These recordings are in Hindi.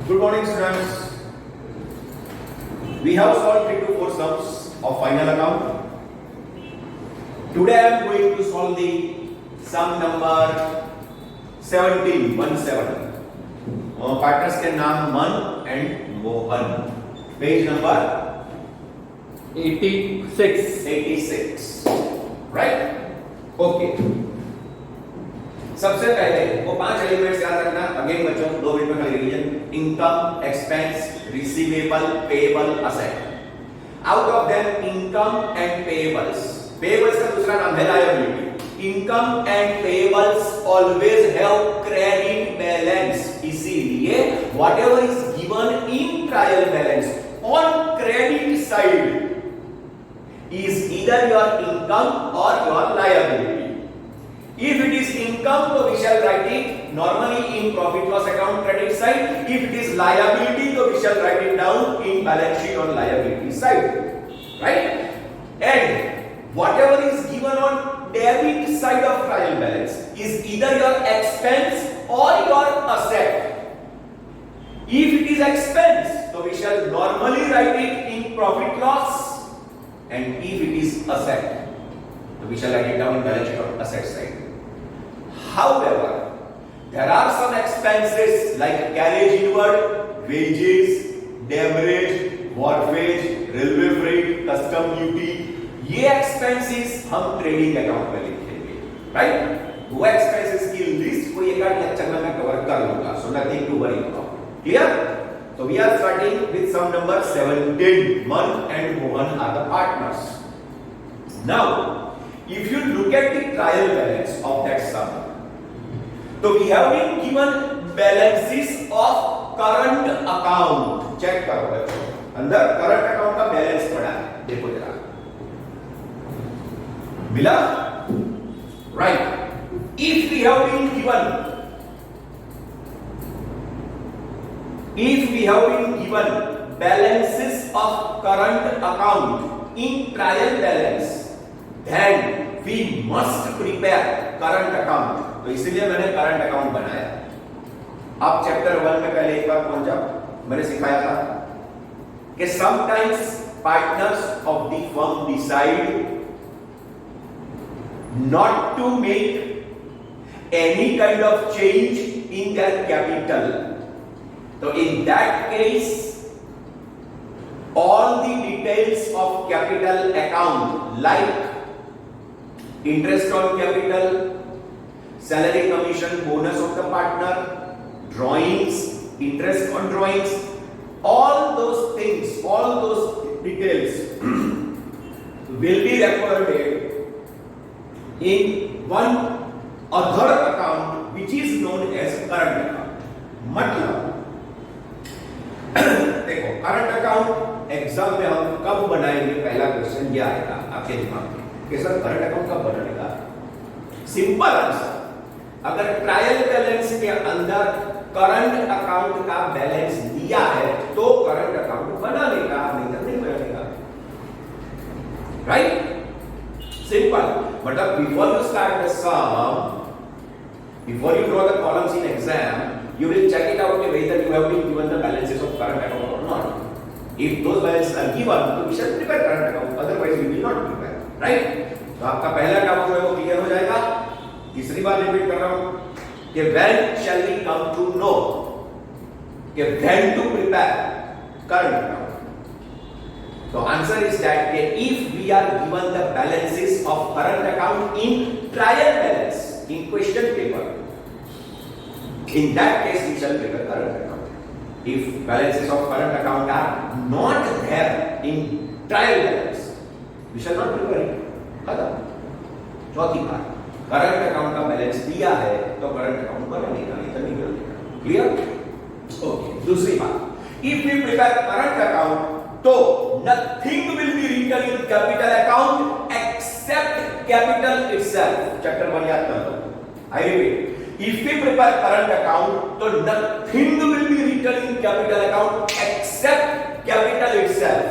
Good morning, students. We have solved 3 to 4 sums of final account. Today I am going to solve the sum number 17. Partners के नाम मन and Mohan. Page number 86. Right? Okay. सबसे पहले वो 5 एलिमेंट्स याद रखना. अगेन बच्चों 2 मिनट में खाली revision. Income, expense, receivable, payable, asset. Out of them income and payables. Payables का दूसरा नाम है liability. Income and payables always have credit balance. इसीलिए whatever is given in trial balance on credit side is either your income or your liability. If it is income, so we shall write it normally in profit loss account credit side. If it is liability, so we shall write it down in balance sheet on liability side. Right? And whatever is given on debit side of trial balance is either your expense or your asset. If it is expense, so we shall normally write it in profit loss. And if it is asset, so we shall write it down in balance sheet on asset side. However, there are some expenses like carriage inward, wages, demurrage, wharfage, railway freight, custom duty. ये expenses हम trading account में लिखेंगे, right? वो expenses की list को एक आध lecture में मैं cover कर लूँगा, so nothing to worry about. Clear? So we are starting with sum number 17. Man and Mohan are the partners. Now, if you look at the trial balance of that sum, so we have been given balances of current account. Check करो बच्चों. अंदर current account का balance पड़ा है. देखो जरा. मिला? Right. If we have been given balances of current account in trial balance, then we must prepare current account. तो इसलिए मैंने current account बनाया. आप चैप्टर 1 में पहले एक बार पहुंच जाओ. मैंने सिखाया था कि sometimes partners of the firm decide not to make any kind of change in their capital. So in that case, all the details of capital account like interest on capital, salary commission, bonus of the partner, drawings, interest on drawings, all those things, all those details will be recorded in one other account which is known as current account. मतलब देखो करंट अकाउंट एग्जाम में हम कब बनाएंगे, पहला क्वेश्चन ये आएगा आपके दिमाग में कि सर करंट अकाउंट कब बनेगा. सिंपल आंसर, अगर ट्रायल बैलेंस के अंदर करंट अकाउंट का बैलेंस दिया है तो करंट अकाउंट बना लेगा, नहीं तो नहीं बनेगा. Right? Simple. But before you start the sum, before you draw the columns in exam, you will check it out whether you have been given the balances of current account or not. If those balances are given, तो we shall prepare current account. Otherwise, we will not prepare. Right? तो आपका पहला डाउट जो है वो क्लियर हो जाएगा. तीसरी बार रिपीट कर रहा हूँ कि when shall we come to know कि when to prepare current account. So answer is that if we are given the balances of current account in trial balance in question paper, in that case we shall prepare current account. If balances of current account are not there in trial balance, we shall not prepare it. खत्म. चौथी बात, करंट अकाउंट का बैलेंस दिया है तो करंट अकाउंट बनेगा, नहीं तो नहीं बनेगा. क्लियर? ओके. दूसरी बात, if we prepare current account तो nothing will be written in capital account except capital itself. Chapter 1 याद कर लो. I repeat. If we prepare current account, तो nothing will be written in capital account except capital itself.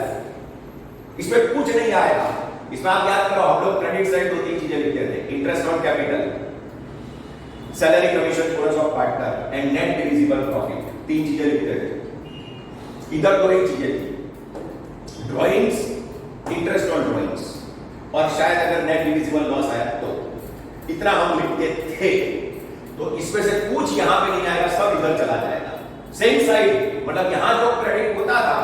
इसमें कुछ नहीं आएगा. इसमें आप याद करो, हम लोग क्रेडिट साइड 2-3 चीजें लिखते थे. Interest on capital, salary commission, bonus of partner and net divisible profit. 3 चीजें लिखते थे. इधर तो एक चीजें थी, ड्राइंग्स, इंटरेस्ट ऑन ड्राइंग्स, और शायद अगर नेट डिविजिबल लॉस आया तो इतना हम लिखते थे। तो इसमें से कुछ यहां पे नहीं आएगा, सब इधर चला जाएगा। सेम साइड, मतलब यहां जो क्रेडिट होता था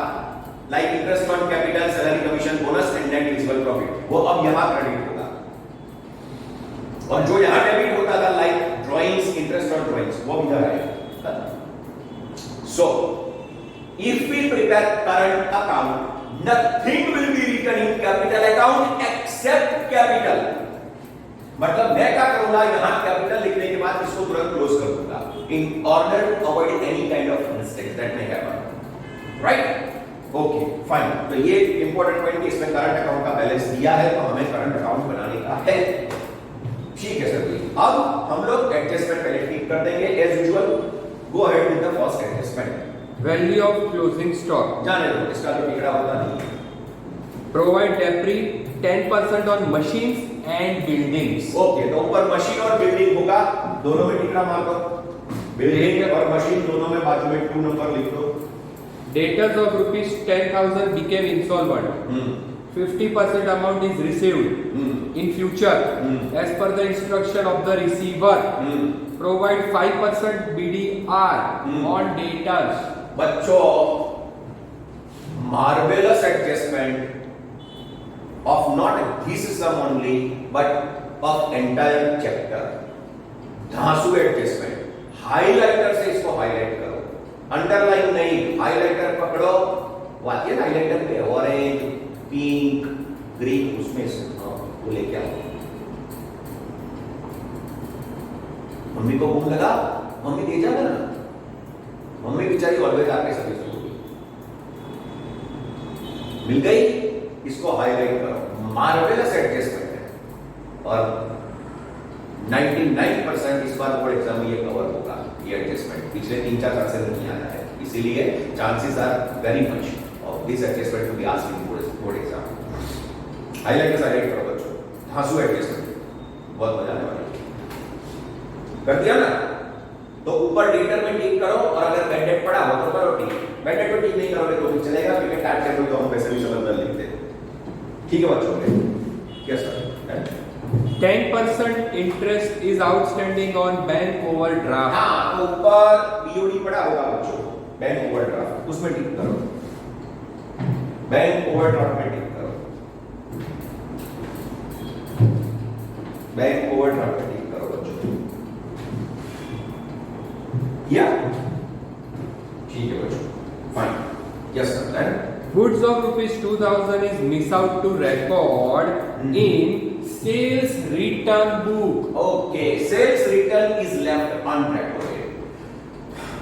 like interest on capital, salary, commission, bonus and net divisible profit, वो अब यहां क्रेडिट होगा। और जो यहां डेबिट होता था like drawings, interest on drawings, वो इधर आएगा। So if we prepare current account, nothing will be written in capital account except capital। मतलब मैं क्या करूंगा, यहां कैपिटल लिखने के बाद इसको तुरंत क्लोज कर दूंगा, in order to avoid any kind of mistake that may happen, right? Okay fine. तो ये इंपॉर्टेंट पॉइंट, इसमें करंट अकाउंट का बैलेंस दिया है, तो हमें करंट अकाउंट बनाने का है। ठीक है सर जी। अब हम लोग एडजस्टमेंट पहले ठीक कर देंगे as usual. Go ahead with the first adjustment. Value of closing stock, जाने दो, इसका तो टिकड़ा होता नहीं है। Provide depre 10% on machines and buildings. Okay, तो ऊपर मशीन और बिल्डिंग होगा, दोनों में टिकड़ा मार दो। बिल्डिंग और मशीन दोनों में बाजू में 2 नंबर लिख दो। Debtors of rupees 10,000 became insolvent. 50% amount is received in future as per the instruction of the receiver. Provide 5% BDR on debtors. बच्चों, marvelous adjustment of not this sum only but of entire chapter. धांसू एडजस्टमेंट, हाइलाइटर से इसको हाईलाइट करो, अंडरलाइन नहीं, हाइलाइटर पकड़ो। वो आती है ना हाइलाइटर पे, ऑरेंज, पिंक, ग्रीन, उसमें से वो लेके आओ। मम्मी को भूख लगा, मम्मी दे जाना ना, मम्मी बेचारी ऑलवेज आपके सर्विस में होगी। मिल गई, इसको हाईलाइट करो, मार्वेलस एडजस्टमेंट है। और 99% इस बार बोर्ड एग्जाम में ये कवर होगा, ये एडजस्टमेंट पिछले 3-4 साल से नहीं आया है, इसीलिए chances are very much of this adjustment to be asked in board exam. Highlight highlight करो बच्चों, धांसू एडजस्टमेंट, बहुत मजा आने वाला है। कर दिया ना? तो ऊपर डेटर में टिक करो, और अगर बैड डेट पड़ा हो तो करो टिक, बैड डेट पे टिक नहीं करोगे तो भी चलेगा, क्योंकि टाइप टेबल तो हम वैसे भी समझ लिखते हैं। ठीक है बच्चों, yes sir. 10% interest is outstanding on bank overdraft. हाँ, तो ऊपर बीओडी पड़ा होगा बच्चों, बैंक ओवरड्राफ्ट, उसमें टिक करो, बैंक ओवरड्राफ्ट में टिक करो, बैंक ओवरड्राफ्ट में टिक करो बच्चों। या ठीक है बच्चों, fine, yes sir. Goods of rupees 2,000 is miss out to record in sales return book. Okay, sales return is left unrecorded.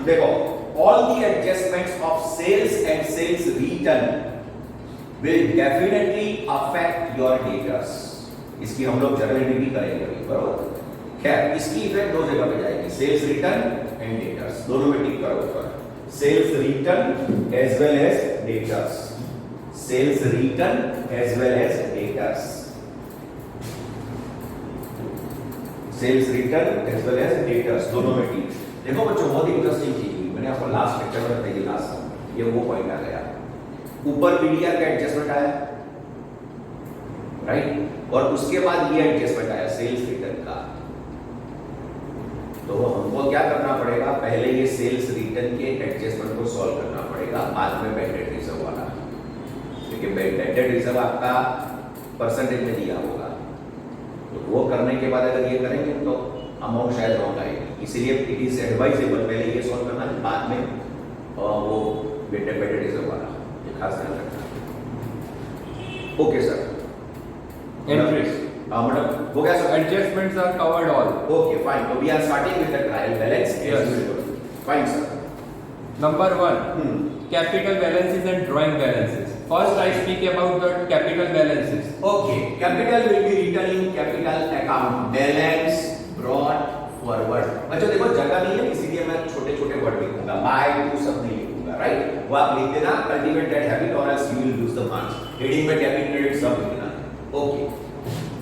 देखो, all the adjustments of sales and sales return will definitely affect your debtors. इसकी हम लोग जनरली भी करेंगे अभी, बरोबर? खैर, इसकी इफेक्ट दो जगह पे जाएगी, सेल्स रिटर्न एंड डेटर्स, दोनों में टिक करो ऊपर। Sales return as well as debtors, sales return as well as debtors, sales return as well as debtors, दोनों में टिक। देखो बच्चों, बहुत इंटरेस्टिंग चीज हुई, मैंने आपको लास्ट लेक्चर में बताई, लास्ट ये वो पॉइंट आ गया। ऊपर बीडीआर का एडजस्टमेंट आया, राइट, और उसके बाद ये एडजस्टमेंट आया सेल्स रिटर्न का। तो हमको क्या करना पड़ेगा, पहले ये सेल्स रिटर्न के एडजस्टमेंट को सॉल्व करना पड़ेगा, बाद में बैड डेट रिजर्व वाला, क्योंकि बैड डेट रिजर्व आपका परसेंटेज में दिया होगा, तो वो करने के बाद अगर ये करेंगे तो अमाउंट शायद रॉन्ग आएगी, इसीलिए इट इज एडवाइजेबल पहले ये सॉल्व करना, बाद में वो बैड डेट रिजर्व वाला, ये खास ध्यान रखना। Okay sir. Entries. मतलब हो गया sir, Adjustments are covered all. Okay fine, तो we are starting with the trial balance as Yes. Usual. Fine sir. Number 1, capital balances and drawing balances. First, I speak about the capital balances. Okay, capital will be written in capital account, balance brought forward। बच्चों देखो, जगह नहीं है, इसीलिए मैं छोटे छोटे वर्ड लिखूंगा, बाय टू सब नहीं लिखूंगा, राइट? वो आप लिख देना, कल्टीवेट दैट हैबिट और else you will lose the marks. Heading में डेबिट क्रेडिट सब लिखना है। Okay,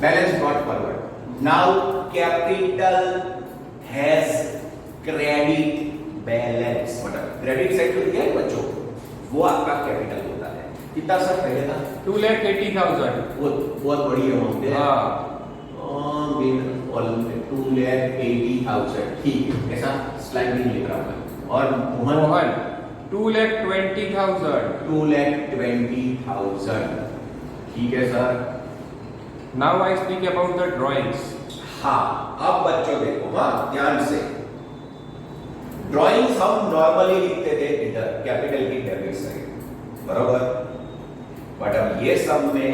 balance brought forward. Now capital has credit balance, मतलब क्रेडिट साइड तो दिया है बच्चों, वो आपका कैपिटल होता है। कितना सर पहले था? 2,80,000। बहुत बड़ी अमाउंट है। हाँ, 2,80,000 ठीक है, ऐसा स्लाइड में लिख रहा हूँ। और मोहन 2,20,000। 2,20,000 ठीक है sir. Now I speak about the drawings. हाँ, अब बच्चों देखो, हाँ ध्यान से। ड्राइंग्स हम नॉर्मली लिखते थे इधर कैपिटल की डेबिट साइड, बराबर। बट अब ये सब में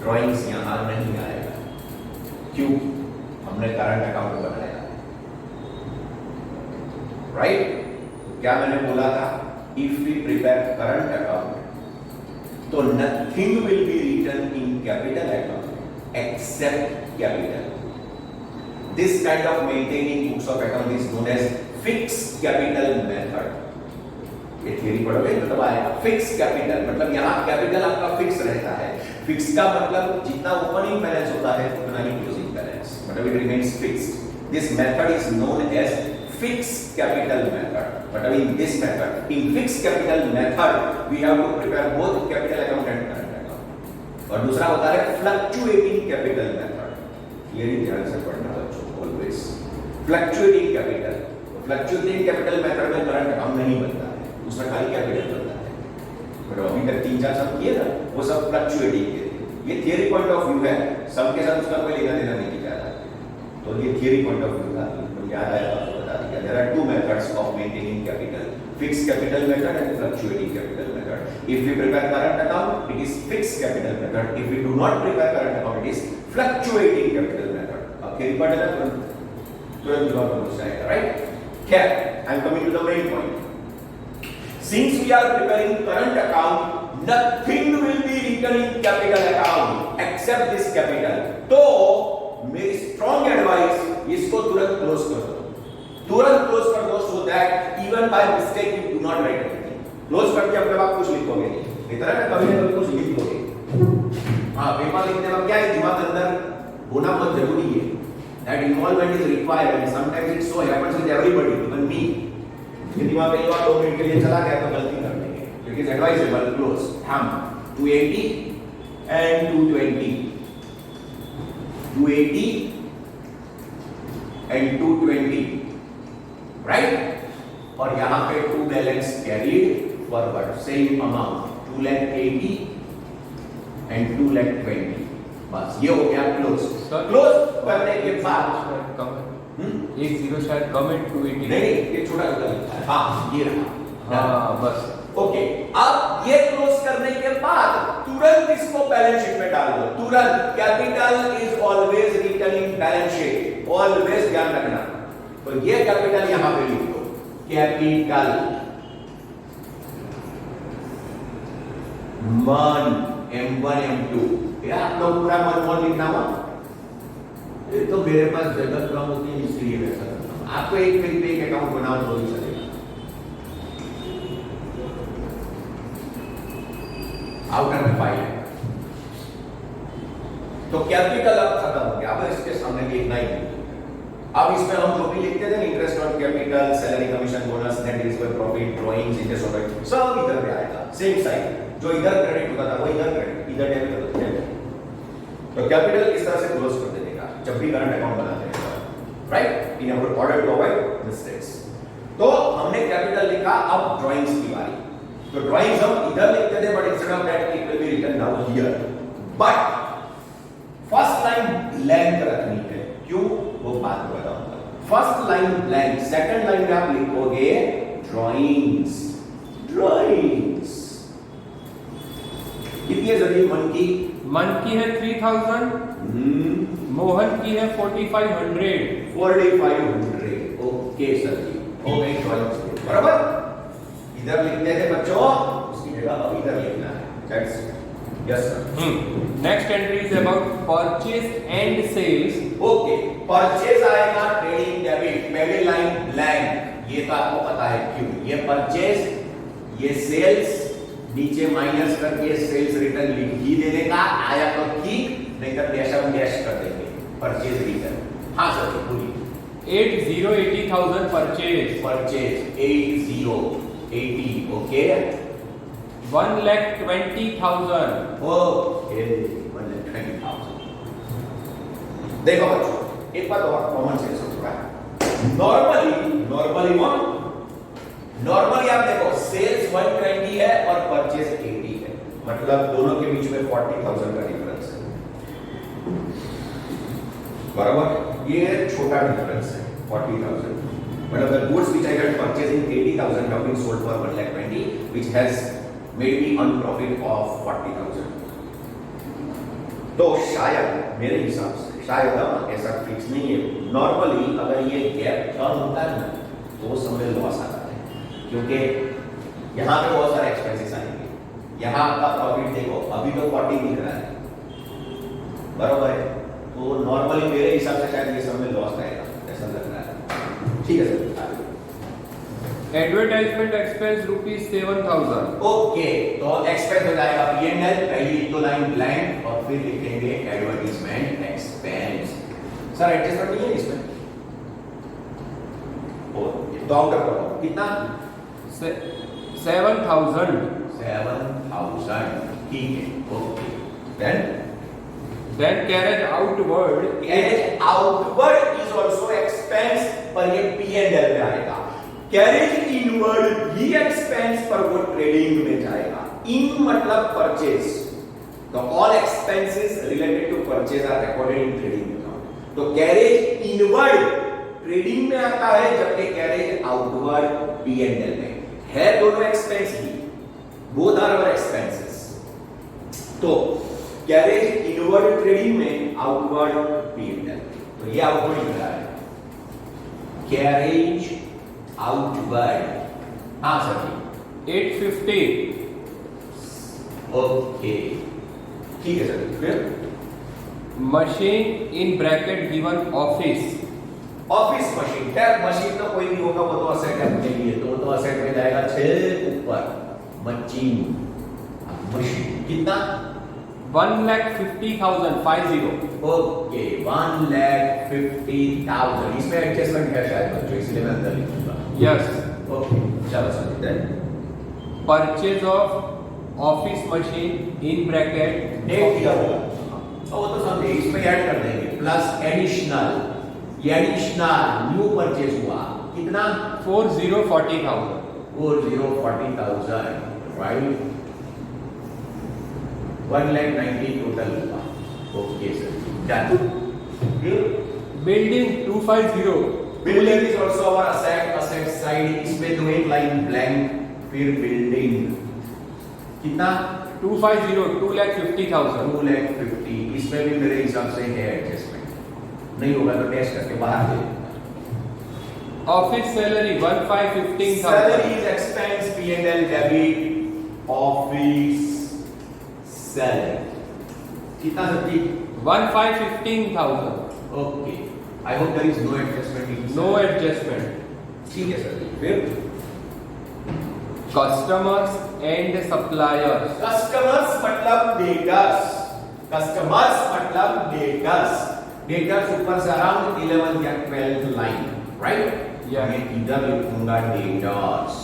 ड्राइंग्स यहां नहीं आएगा। क्यों? हमने करंट अकाउंट बनाया, राइट? क्या मैंने बोला था? If we prepare current account तो nothing will be written in capital account except capital. This kind of maintaining books of account is known as fixed capital method. ये थ्योरी पढ़ोगे तो तब आएगा। फिक्स कैपिटल मतलब यहाँ कैपिटल आपका फिक्स रहता है। फिक्स का मतलब जितना ओपनिंग बैलेंस होता है उतना ही क्लोजिंग बैलेंस, मतलब it remains fixed. This method is known as fixed capital method. But in this method, in fixed capital method, we have to prepare both capital account and current account. और दूसरा होता है fluctuating capital method. ये भी ध्यान से पढ़ना बच्चों, always. Fluctuating capital. Fluctuating capital method में current account नहीं बनता है, उसमें खाली capital बनता है। पर अभी तक 3-4 सब किए ना, वो सब fluctuating के थे। ये theory point of view है, सबके साथ उसका कोई लेना देना नहीं किया जाता। तो ये theory point of view था, याद आया तो बता दिया। There are two methods of maintaining capital: fixed capital method and fluctuating capital method. If we prepare current account, it is fixed capital method. If we do not prepare current account, it is fluctuating capital method. अब theory पढ़ लेना तुरंत जवाब मिल जाएगा, right? Here, I am coming to the main point. Since we are preparing current account, nothing will be written in capital account except this capital. तो मेरी स्ट्रॉन्ग एडवाइस, इसको तुरंत क्लोज कर दो, तुरंत क्लोज कर दो, so that even by mistake you do not right anything. Close करके अपने आप कुछ लिखोगे नहीं, इतना ना कभी ना कभी कुछ लिख दोगे। हाँ, पेपर लिखने में क्या है, दिमाग अंदर होना बहुत जरूरी है। That involvement is required and sometimes it so happens with everybody, even me. ये दिमाग कई बार 2 मिनट के लिए चला गया तो गलती कर देंगे, इट इज एडवाइजेबल क्लोज। हम 280 एंड 220, 280 and 220, right? और यहाँ पे 2 balance carried forward, same amount, 280 and 220. बस ये हो गया क्लोज। क्लोज करने के बाद एक जीरो शायद कम है 280 नहीं, ये छोटा छोटा लिखा है। हाँ, ये रहा। हाँ बस ओके, अब ये क्लोज करने के बाद तुरंत इसको बैलेंस शीट में डाल दो, तुरंत। Capital is always written in balance sheet, always ध्यान रखना। तो ये कैपिटल यहां पे लिख दो, कैपिटल मन M1 M2, या आप लोग पूरा मन लिखना हुआ। ये तो मेरे पास जगह कम होती है इसलिए वैसा करता हूं। आपको एक पेज पे एक अकाउंट बनाओ तो ही चलेगा। आउटर में फाइल है तो कैपिटल अब खत्म हो गया, अब इसके सामने लिखना ही नहीं। अब इसमें हम जो भी लिखते थे, interest on capital, salary, commission, bonus, net discover, profit, drawings, interest on, सब इधर पे आएगा। सेम साइड, जो इधर क्रेडिट होता था वो इधर क्रेडिट, इधर डेबिट होता था। तो कैपिटल इस तरह से क्लोज कर देगा जब भी करंट अकाउंट बनाते हैं, right? In order to avoid mistakes. तो हमने कैपिटल लिखा, अब ड्राइंग्स की बारी। तो ड्राइंग्स हम इधर लिखते थे, but instead of that it will be written now here. But first line blank रखनी है। क्यों? वो बात बताऊंगा। First line blank, second line में आप लिखोगे ड्राइंग्स। ड्राइंग्स कितनी है जरूरी? मन की है 3000, मोहन की है 4500। 4500। ओके सर जी, हो गई ड्राइंग्स, बराबर। इधर लिखते थे बच्चों, उसकी जगह अब इधर लिखना है। That's yes sir. Next entry is about purchase and sales. Okay, purchase आएगा ट्रेडिंग डेबिट, पहले लाइन ब्लैंक। ये तो आपको पता है क्यों। ये परचेज, ये सेल्स, नीचे माइनस करके सेल्स रिटर्न लिख ही देने का। आया तो ठीक, नहीं तो डैश ऑन डैश कर देंगे परचेज रिटर्न। हाँ सर बोलिए। 80,000 परचेज। परचेज 80, 80. Okay. 1,20,000. Okay. 1,20,000. देखो बच्चों, एक बात और कॉमन सेंस होगा। नॉर्मली आप देखो सेल्स 120 है और परचेज 80 है, मतलब दोनों के बीच में 40,000 का डिफरेंस है, बराबर। ये छोटा डिफरेंस है 40,000, मतलब the goods which I got purchasing 80,000 have been sold for 1,20,000, which has made me earn profit of 40,000. तो शायद मेरे हिसाब से शायद ऐसा फिक्स नहीं है, नॉर्मली अगर ये गैप कम होता है ना तो वो समय लॉस आता है, क्योंकि यहाँ पे बहुत सारे एक्सपेंसेस आएंगे। यहाँ आपका प्रॉफिट देखो अभी तो 40 दिख रहा है, बराबर है। तो नॉर्मली मेरे हिसाब से शायद ये समय लॉस आएगा, ऐसा लग रहा है। ठीक है सर। Advertisement expense ₹7,000. ओके, तो एक्सपेंस हो जाएगा P&L, पहली तो लाइन ब्लैंक और फिर लिखेंगे एडवर्टाइजमेंट एक्सपेंस। सर एडजस्टमेंट नहीं है इसमें? और तो आउटर करो कितना? 7,000. 7,000, ठीक है। Okay, then Then carriage outward. Carriage outward is also expense, पर ये P&L में आएगा। कैरेज इनवर्ड भी एक्सपेंस, पर वो ट्रेडिंग में जाएगा। इन मतलब परचेज, तो all expenses related to purchase are recorded in trading account. तो कैरेज इनवर्ड ट्रेडिंग में आता है, जबकि कैरेज आउटवर्ड P&L में है। दोनों एक्सपेंस ही, बोथ आर आवर एक्सपेंसेस। तो कैरेज इनवर्ड ट्रेडिंग में, आउटवर्ड P&L। तो ये आउटवर्ड लिख रहा है कैरेज आउटवर्ड। हाँ सर, 850. ओके, ठीक है सर। फिर Machine in bracket given office. Office machine, खैर मशीन तो कोई भी होगा, वो तो असेट है के लिए, तो वो तो असेट में जाएगा 6 ऊपर। मशीन कितना? 1,50,000. 50. ओके, 1,50,000। इसमें एडजस्टमेंट है शायद बच्चों, इसलिए मैं अंदर लिखूंगा। Yes. ओके, चलो sir. Then Purchase of office machine in bracket. Date दिया होगा, वो तो समझे, इसमें ऐड कर देंगे प्लस एडिशनल। ये एडिशनल न्यू परचेज हुआ कितना? 40,40,000. 40,40,000, राइट। 1,90,000 टोटल हुआ। Okay sir, done. Building 250. Building is also our asset side. इसमें तो एक लाइन ब्लैंक, फिर बिल्डिंग कितना? 250. 2,50,000. 2,50,000। इसमें भी मेरे हिसाब से है एडजस्टमेंट, नहीं होगा तो टेस्ट करके बाहर दे। Office salary 1,15,000. Salary is expense, P&L debit, office salary कितना सच्ची? 1,15,000. Okay, I hope there is no adjustment in No adjustment. ठीक है सर। फिर Customers and suppliers. कस्टमर्स मतलब डेटर्स, कस्टमर्स मतलब डेटर्स। डेटर्स ऊपर से अराउंड 11 या 12 लाइन, राइट? Yeah. मैं इधर लिखूंगा डेटर्स।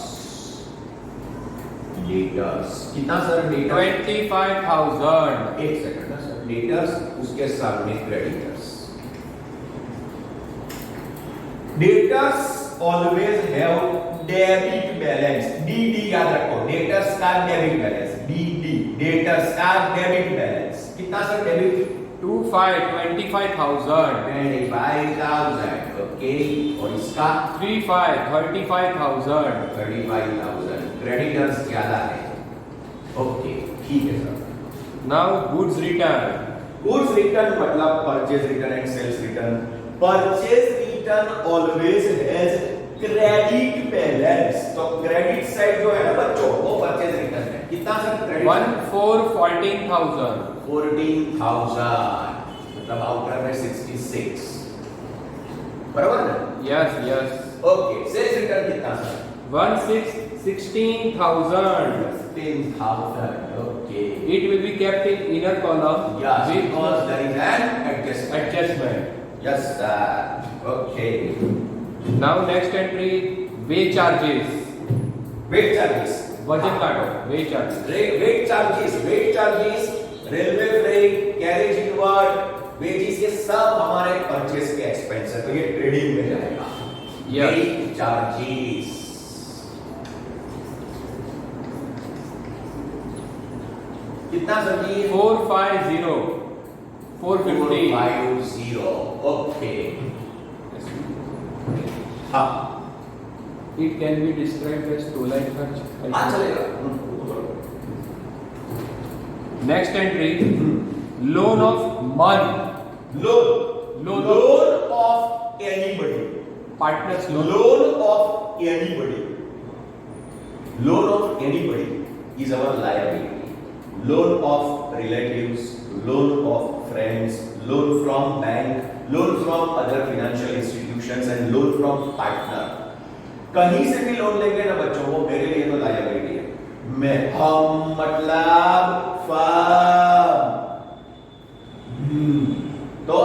डेटर्स कितना सर? डेटर्स 25,000. एक सेकंड ना सर, डेटर्स उसके सामने creditors. Debtors always have debit balance, DD याद रखो, डेटर्स का डेबिट बैलेंस, DD, डेटर्स का डेबिट बैलेंस कितना सर? डेबिट 25,000. 25,000, ओके। और इसका 35,000. 35,000। क्रेडिटर्स ज्यादा है, ओके, ठीक है sir. Now goods return. Goods return मतलब purchase return and sales return. Purchase return always has credit balance. तो क्रेडिट साइड जो है ना बच्चों, वो परचेज रिटर्न है। कितना सर क्रेडिट? 14,000. 14,000, मतलब आउटर में 66, बराबर ना? Yes, yes. Okay, sales return कितना सर? 16,000. 16,000, okay. It will be kept in inner column. Yes, with because there is an adjustment. adjustment. Yes, sir. Okay. Now next entry, way charges. Weight charges, वजन काटो, weight charges. Weight charges, railway freight, carriage inward, wages, ये सब हमारे परचेस के एक्सपेंस है, तो ये ट्रेडिंग में जाएगा। Yes. वेट चार्जेस कितना सर जी? 450, 450। 450, ओके। हाँ It can be described as टोलाई खर्च। हाँ चलेगा। Next entry, loan of month, loan of anybody, partners loan, loan of anybody, loan of anybody is our liability. Loan of relatives, loan of friends, loan from bank, loan from other financial institutions and loan from partner. कहीं से भी लोन लेंगे ना बच्चों, वो मेरे लिए तो लायबिलिटी है। मैं हम मतलब फर्म, तो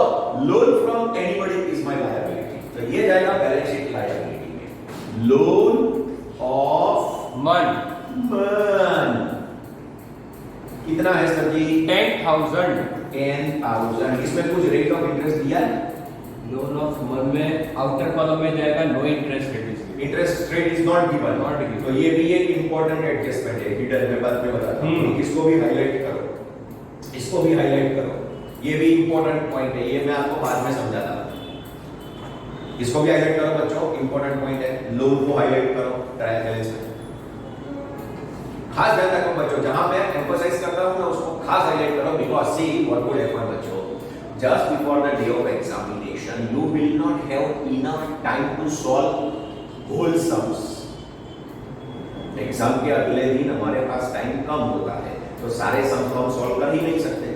loan from anybody is my liability, तो ये जाएगा बैलेंस शीट लायबिलिटी में। लोन ऑफ month, मन कितना है सर जी? 10,000। 10,000। इसमें कुछ रेट ऑफ इंटरेस्ट दिया है? लोन ऑफ मंथ में आउटर कॉलम में जाएगा no interest rate. Interest rate is not given, Not given. तो ये भी एक इंपॉर्टेंट एडजस्टमेंट है, हिडन में बाद में बताता हूं। इसको भी हाईलाइट करो, इसको भी हाईलाइट करो, ये भी इंपॉर्टेंट पॉइंट है, ये मैं आपको बाद में समझाता हूं। इसको भी हाईलाइट करो बच्चों, इंपॉर्टेंट पॉइंट है। लोन को हाईलाइट करो ट्रायल बैलेंस में, खास ध्यान रखो बच्चों, जहां मैं एम्फसाइज करता हूं ना उसको खास हाईलाइट करो, because see what would happen बच्चों, just before the day of examination you will not have enough time to solve whole sums. Exam के अगले दिन हमारे पास टाइम कम होता है, तो सारे सम हम सॉल्व कर ही नहीं सकते,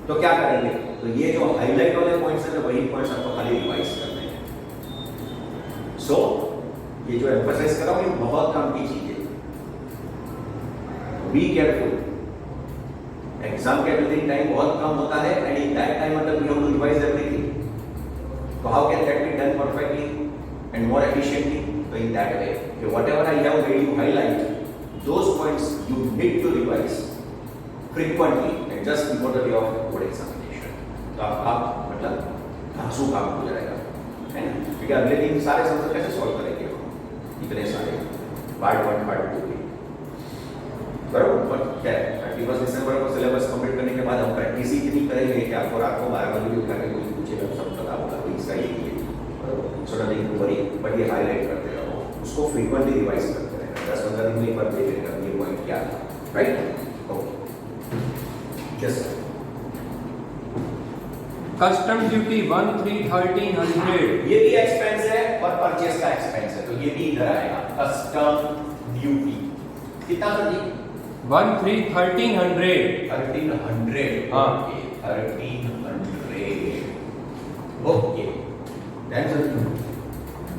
तो क्या करेंगे? तो ये जो हाईलाइट वाले पॉइंट्स हैं वही पॉइंट्स आपको खाली रिवाइज करने हैं। सो ये जो एम्फसाइज कर रहा हूं ये बहुत काम की चीज है, बी केयरफुल। एग्जाम के अगले दिन टाइम बहुत कम होता है एंड इन दैट टाइम मतलब we have to revise everything, तो how can that be done perfectly and more efficiently? So in that way, okay, whatever I have made you highlight, those points you need to revise frequently and just before the day of board examination. तो आपका मतलब धांसू काम हो जाएगा, है ना? क्योंकि अगले दिन सारे सवाल कैसे सॉल्व करेंगे हम, इतने सारे पार्ट 1 पार्ट 2 के, बराबर? बट क्या है 31 दिसंबर को सिलेबस कंप्लीट करने के बाद हम प्रैक्टिस ही इतनी करेंगे कि आपको रात को 12 बजे उठा के कोई पूछेगा सब पता होगा, तो इसका ये so nothing to worry, but ये हाईलाइट करते रहो, उसको फ्रीक्वेंटली रिवाइज करते रहना, 10-15 दिन में एक बार देख लेना ये पॉइंट क्या था, right? Okay, yes sir. Custom duty 1,13,100, ये भी एक्सपेंस है और परचेस का एक्सपेंस है, तो ये भी इधर आएगा। कस्टम ड्यूटी कितना सर जी? 1,13,100। 1,300, हाँ। Okay, 1,300, okay.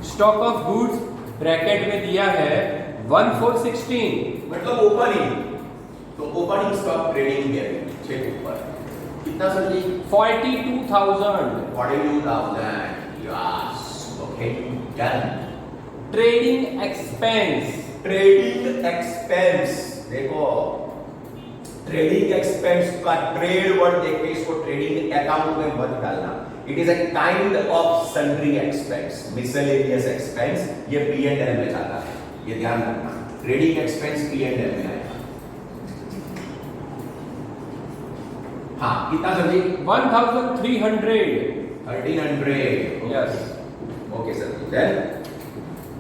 Stock of goods bracket में दिया है 1,416, मतलब ओपनिंग, तो ओपनिंग स्टॉक ट्रेडिंग में चेक ऊपर कितना सर जी? 42,000। 42,000, yes, okay, done. Trading expense, trading expense, देखो ट्रेडिंग एक्सपेंस का ट्रेड वर्ड देख के इसको ट्रेडिंग अकाउंट में मत डालना, it is a kind of sundry expense, miscellaneous expense, ये P&L में जाता है, ये ध्यान रखना। ट्रेडिंग एक्सपेंस P&L में आएगा। हाँ कितना sir ji? 1,300। 1,300, Yes. Okay sir. Then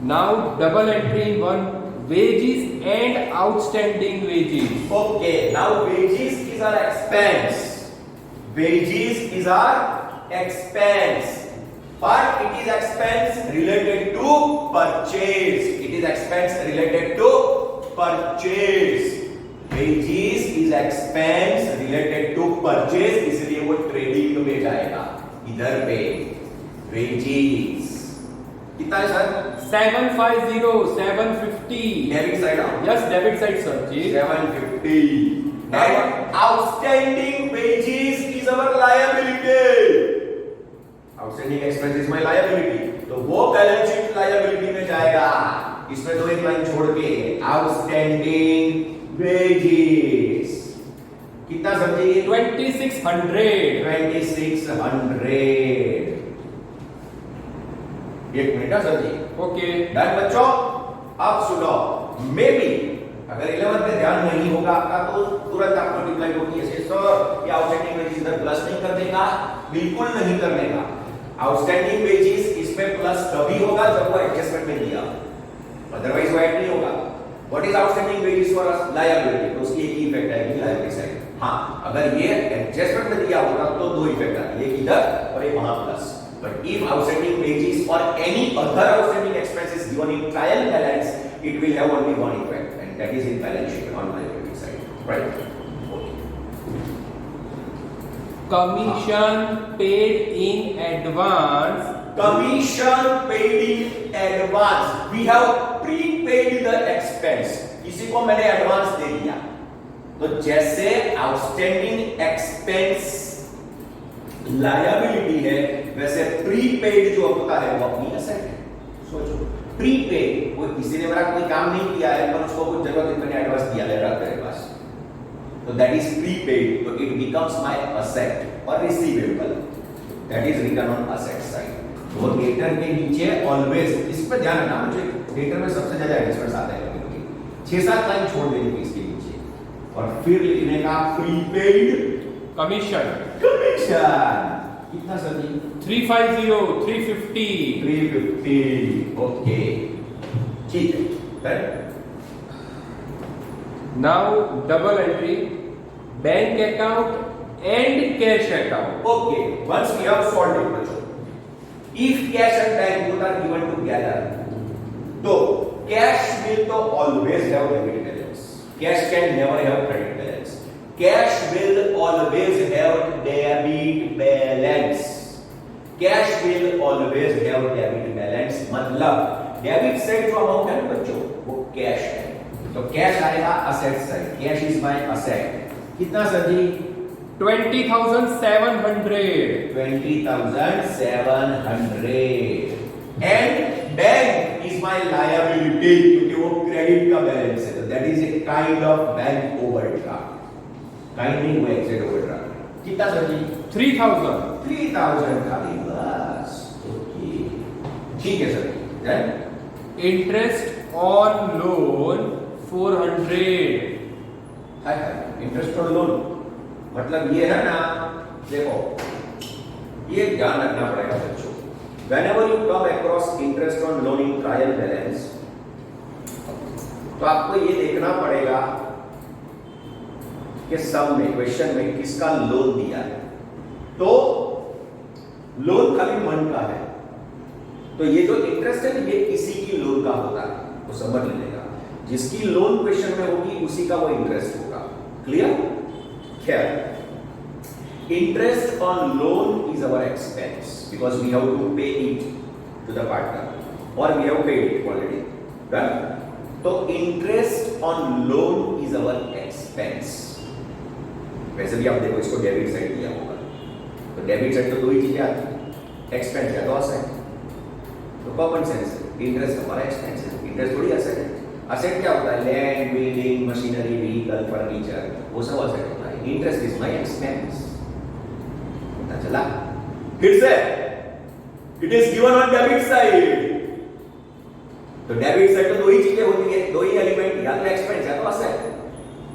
Now double entry in one, wages and outstanding wages. okay, now wages is our expense, wages is our expense, but it is expense related to purchase, it is expense related to purchase, wages is expense related to purchase, इसलिए वो ट्रेडिंग में जाएगा, इधर पे wages कितना है सर? 750, 750. डेबिट साइड आओ। Yes, debit side sir ji. 750 and outstanding wages is our liability, outstanding expense is my liability, तो वो बैलेंस शीट लायबिलिटी में जाएगा। इसमें तो एक लाइन छोड़ के आउटस्टैंडिंग वेजेस कितना समझिए 2600 2600 एक मिनट सर जी ओके डन बच्चों अब सुनो मे बी अगर 11 में ध्यान नहीं होगा आपका तो तुरंत आप मल्टीप्लाई होगी ऐसे सर ये आउटस्टैंडिंग वेजेस इधर प्लस नहीं कर देगा बिल्कुल नहीं कर देगा आउटस्टैंडिंग वेजेस इसमें प्लस तभी होगा जब वो एडजस्टमेंट में दिया अदरवाइज वो ऐड नहीं होगा what is outstanding wages for us liability तो उसकी एक ही इफेक्ट आएगी लायबिलिटी साइड हां अगर ये एडजस्टमेंट में दिया होगा तो दो इफेक्ट आएंगे एक इधर और एक वहां plus but if outstanding wages or any other outstanding expense is given in trial balance it will have only one effect and that is in balance sheet on liability side right okay commission paid in advance we have prepaid the expense इसी को मैंने एडवांस दे दिया तो जैसे आउटस्टैंडिंग एक्सपेंस लायबिलिटी है वैसे प्रीपेड जो होता है वो अपनी एसेट है सोचो प्रीपेड वो किसी ने मेरा कोई काम नहीं किया है पर उसको कुछ जरूरत है मैंने एडवांस दिया है तेरे पास तो दैट इज प्रीपेड तो इट बिकम्स माय असेट और receivable that is written on asset side तो डेटर के नीचे ऑलवेज इस पे ध्यान रखना मुझे डेटर में सबसे ज्यादा एडजस्टमेंट्स आते हैं कभी 6-7 लाइन छोड़ देनी है इसके नीचे और फिर लिखने का प्रीपेड commission कितना सर जी 350 350 350 ओके ठीक है now double entry bank account and cash account okay once we have solved it बच्चों if cash and bank both are given together तो cash will तो always have debit balance cash can never have credit balance cash will always have debit balance cash will always have debit balance मतलब डेबिट साइड जो अमाउंट है ना बच्चों वो कैश है तो कैश आएगा asset side cash is my asset कितना sir ji 20,700 and bank is my liability क्योंकि वो क्रेडिट का बैलेंस है तो that is a kind of bank overdraft kind नहीं हुआ एक्सेट ओवरड्राफ्ट कितना सर जी 3,000 खाली बस ओके ठीक है sir then interest on loan 400 हाय इंटरेस्ट ऑन लोन मतलब ये है ना देखो ये ध्यान रखना पड़ेगा बच्चों whenever you come across interest on loan in trial balance तो आपको ये देखना पड़ेगा कि सब में क्वेश्चन में किसका लोन दिया है तो लोन खाली मन का है तो ये जो इंटरेस्ट है ये किसी की लोन का होता है वो समझ लेगा जिसकी लोन क्वेश्चन में होगी उसी का वो इंटरेस्ट होगा क्लियर खैर interest on loan is our expense because we have to pay it to the partner or we have paid it already right तो interest on loan is our expense वैसे भी आप देखो इसको डेबिट साइड दिया होगा तो डेबिट साइड तो दो ही चीजें आती हैं एक्सपेंस या लॉस है तो कॉमन सेंस इंटरेस्ट हमारा एक्सपेंस है इंटरेस्ट थोड़ी असेट है असेट क्या होता है land building machinery vehicle furniture वो सब असेट होता है इंटरेस्ट इज माय एक्सपेंस पता चला फिर से it is given on debit side तो डेबिट साइड तो दो ही चीजें होती है दो ही एलिमेंट या तो एक्सपेंस या तो असेट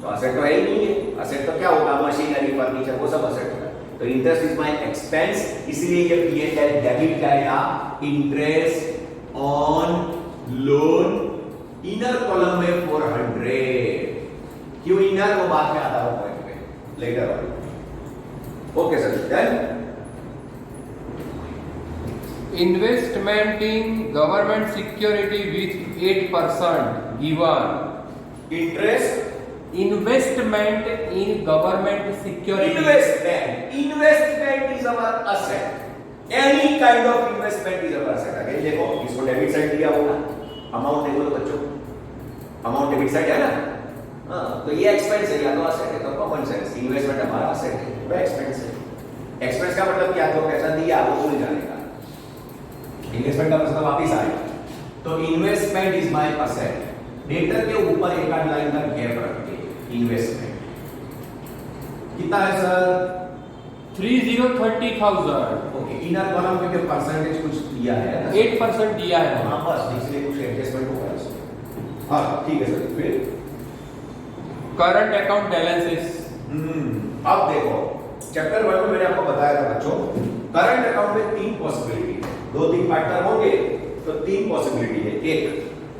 तो असेट तो है ही नहीं है असेट तो क्या होगा मशीनरी फर्नीचर वो सब असेट होता है तो इंटरेस्ट इज माय एक्सपेंस इसलिए ये पीएनएल डेबिट का आएगा interest on loan inner column में 400 क्यों इनर वो बाद में आता है पॉइंट पे later on okay sir then investment in government security with 8% given interest investment in government security investment is our asset any kind of investment is our asset अगर देखो इसको डेबिट साइड दिया होगा अमाउंट देखो तो बच्चों अमाउंट डेबिट साइड है ना हाँ तो ये एक्सपेंस है या तो असेट है तो कॉमन सेंस इन्वेस्टमेंट हमारा असेट है वो एक्सपेंस है एक्सपेंस का मतलब क्या तो पैसा दिया वो भूल जाने का इन्वेस्टमेंट का मतलब वापस आएगा तो investment is my asset. Debtor के ऊपर एक आध लाइन का गैप रख के इन्वेस्टमेंट कितना है सर? 30,30,000। ओके, इनर कॉलम में परसेंटेज कुछ दिया है ना? 8% दिया है। हाँ बस इसलिए कुछ एडजस्टमेंट होगा इसमें। हाँ ठीक है सर। फिर करंट अकाउंट बैलेंसेस। अब देखो चैप्टर 1 में मैंने आपको बताया था बच्चों, करंट अकाउंट में तीन पॉसिबिलिटी है। दो तीन पार्टनर होंगे तो तीन पॉसिबिलिटी है। एक,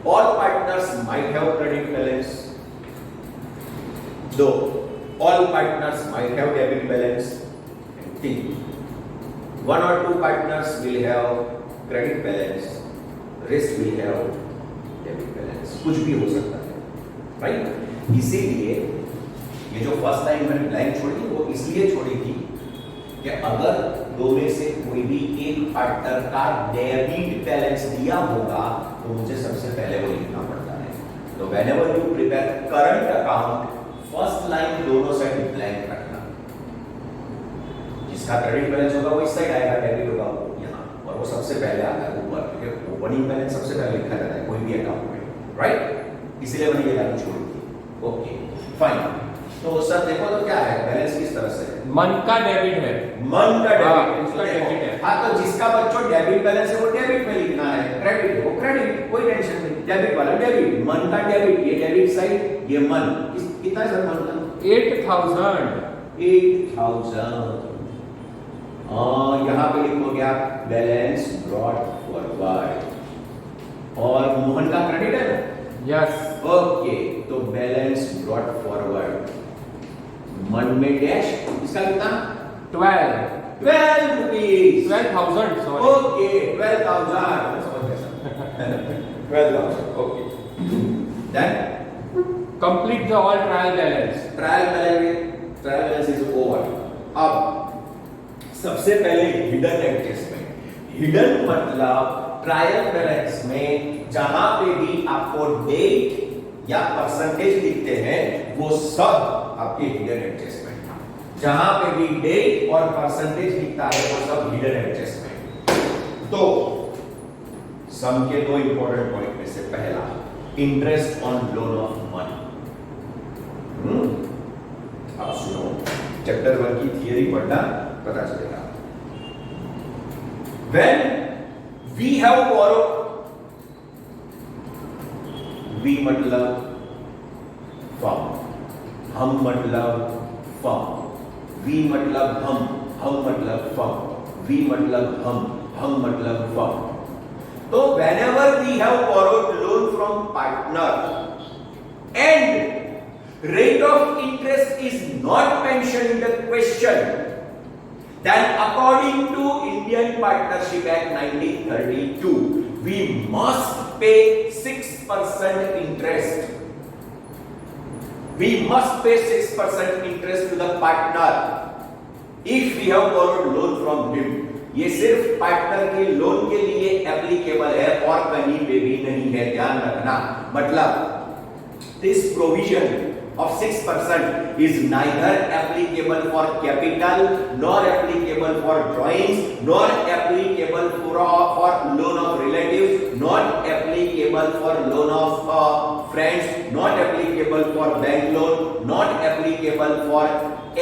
all partners might have credit balance. दो, all partners might have debit balance. तीन, one or two partners will have credit balance, rest will have debit balance। कुछ भी हो सकता है, राइट? इसीलिए ये जो फर्स्ट लाइन मैंने ब्लैंक छोड़ी वो इसलिए छोड़ी थी कि अगर दो में से कोई भी एक पार्टनर का डेबिट बैलेंस दिया होगा तो मुझे सबसे पहले वो लिखना पड़ता है। तो whenever you prepare current account, first line दोनों साइड ब्लैंक रखना। जिसका क्रेडिट बैलेंस होगा वो इस साइड आएगा, डेबिट होगा वो यहाँ, और वो सबसे पहले आता है ऊपर, क्योंकि ओपनिंग बैलेंस सबसे पहले लिखा जाता है कोई भी अकाउंट में, राइट? इसीलिए मैंने ये लाइन छोड़ी थी। Okay fine. तो सर देखो तो क्या है, बैलेंस किस तरह से है? मन का डेबिट है। मन का डेबिट, उसका डेबिट है। हाँ तो जिसका बच्चों डेबिट बैलेंस है वो डेबिट में लिखना है, क्रेडिट है वो क्रेडिट, कोई टेंशन नहीं। डेबिट वाला डेबिट, मन का डेबिट, ये डेबिट साइड, ये मन। कितना है सर मन का? 8,000। 8,000। यहाँ पे लिखोगे आप बैलेंस ब्रॉट फॉरवर्ड, और मोहन का क्रेडिट है ना? यस। ओके, तो बैलेंस ब्रॉट फॉरवर्ड, मन में डैश, इसका कितना? 12 rupees. 12,000 sorry. Okay 12,000, 12,000। Okay then complete the all trial balance. Trial balance is over. अब सबसे पहले हिडन एडजस्टमेंट। हिडन मतलब ट्रायल बैलेंस में जहां पे भी आपको डेट या परसेंटेज लिखते हैं वो सब आपके हिडन एडजस्टमेंट। जहां पे भी डेट और परसेंटेज लिखता है वो सब हिडन एडजस्टमेंट। तो सम के दो इंपॉर्टेंट पॉइंट में से पहला, interest on loan of money. अब सुनो, चैप्टर 1 की थियरी पढ़ना, पता चलेगा। When we have borrowed, we मतलब firm, हम मतलब firm, we मतलब हम मतलब firm, we मतलब हम मतलब firm। तो whenever we have borrowed loan from partner and rate of interest is not mentioned in the question, then according to Indian Partnership Act 1932, we must pay 6% interest. We must pay 6% interest to the partner if we have borrowed loan from him. ये सिर्फ पार्टनर के लोन के लिए एप्लीकेबल है और कहीं पे भी नहीं है, ध्यान रखना। मतलब this provision of 6% is neither applicable for capital nor applicable for drawings nor applicable for loan of relatives, not applicable for loan of friends, not applicable for bank loan, not applicable for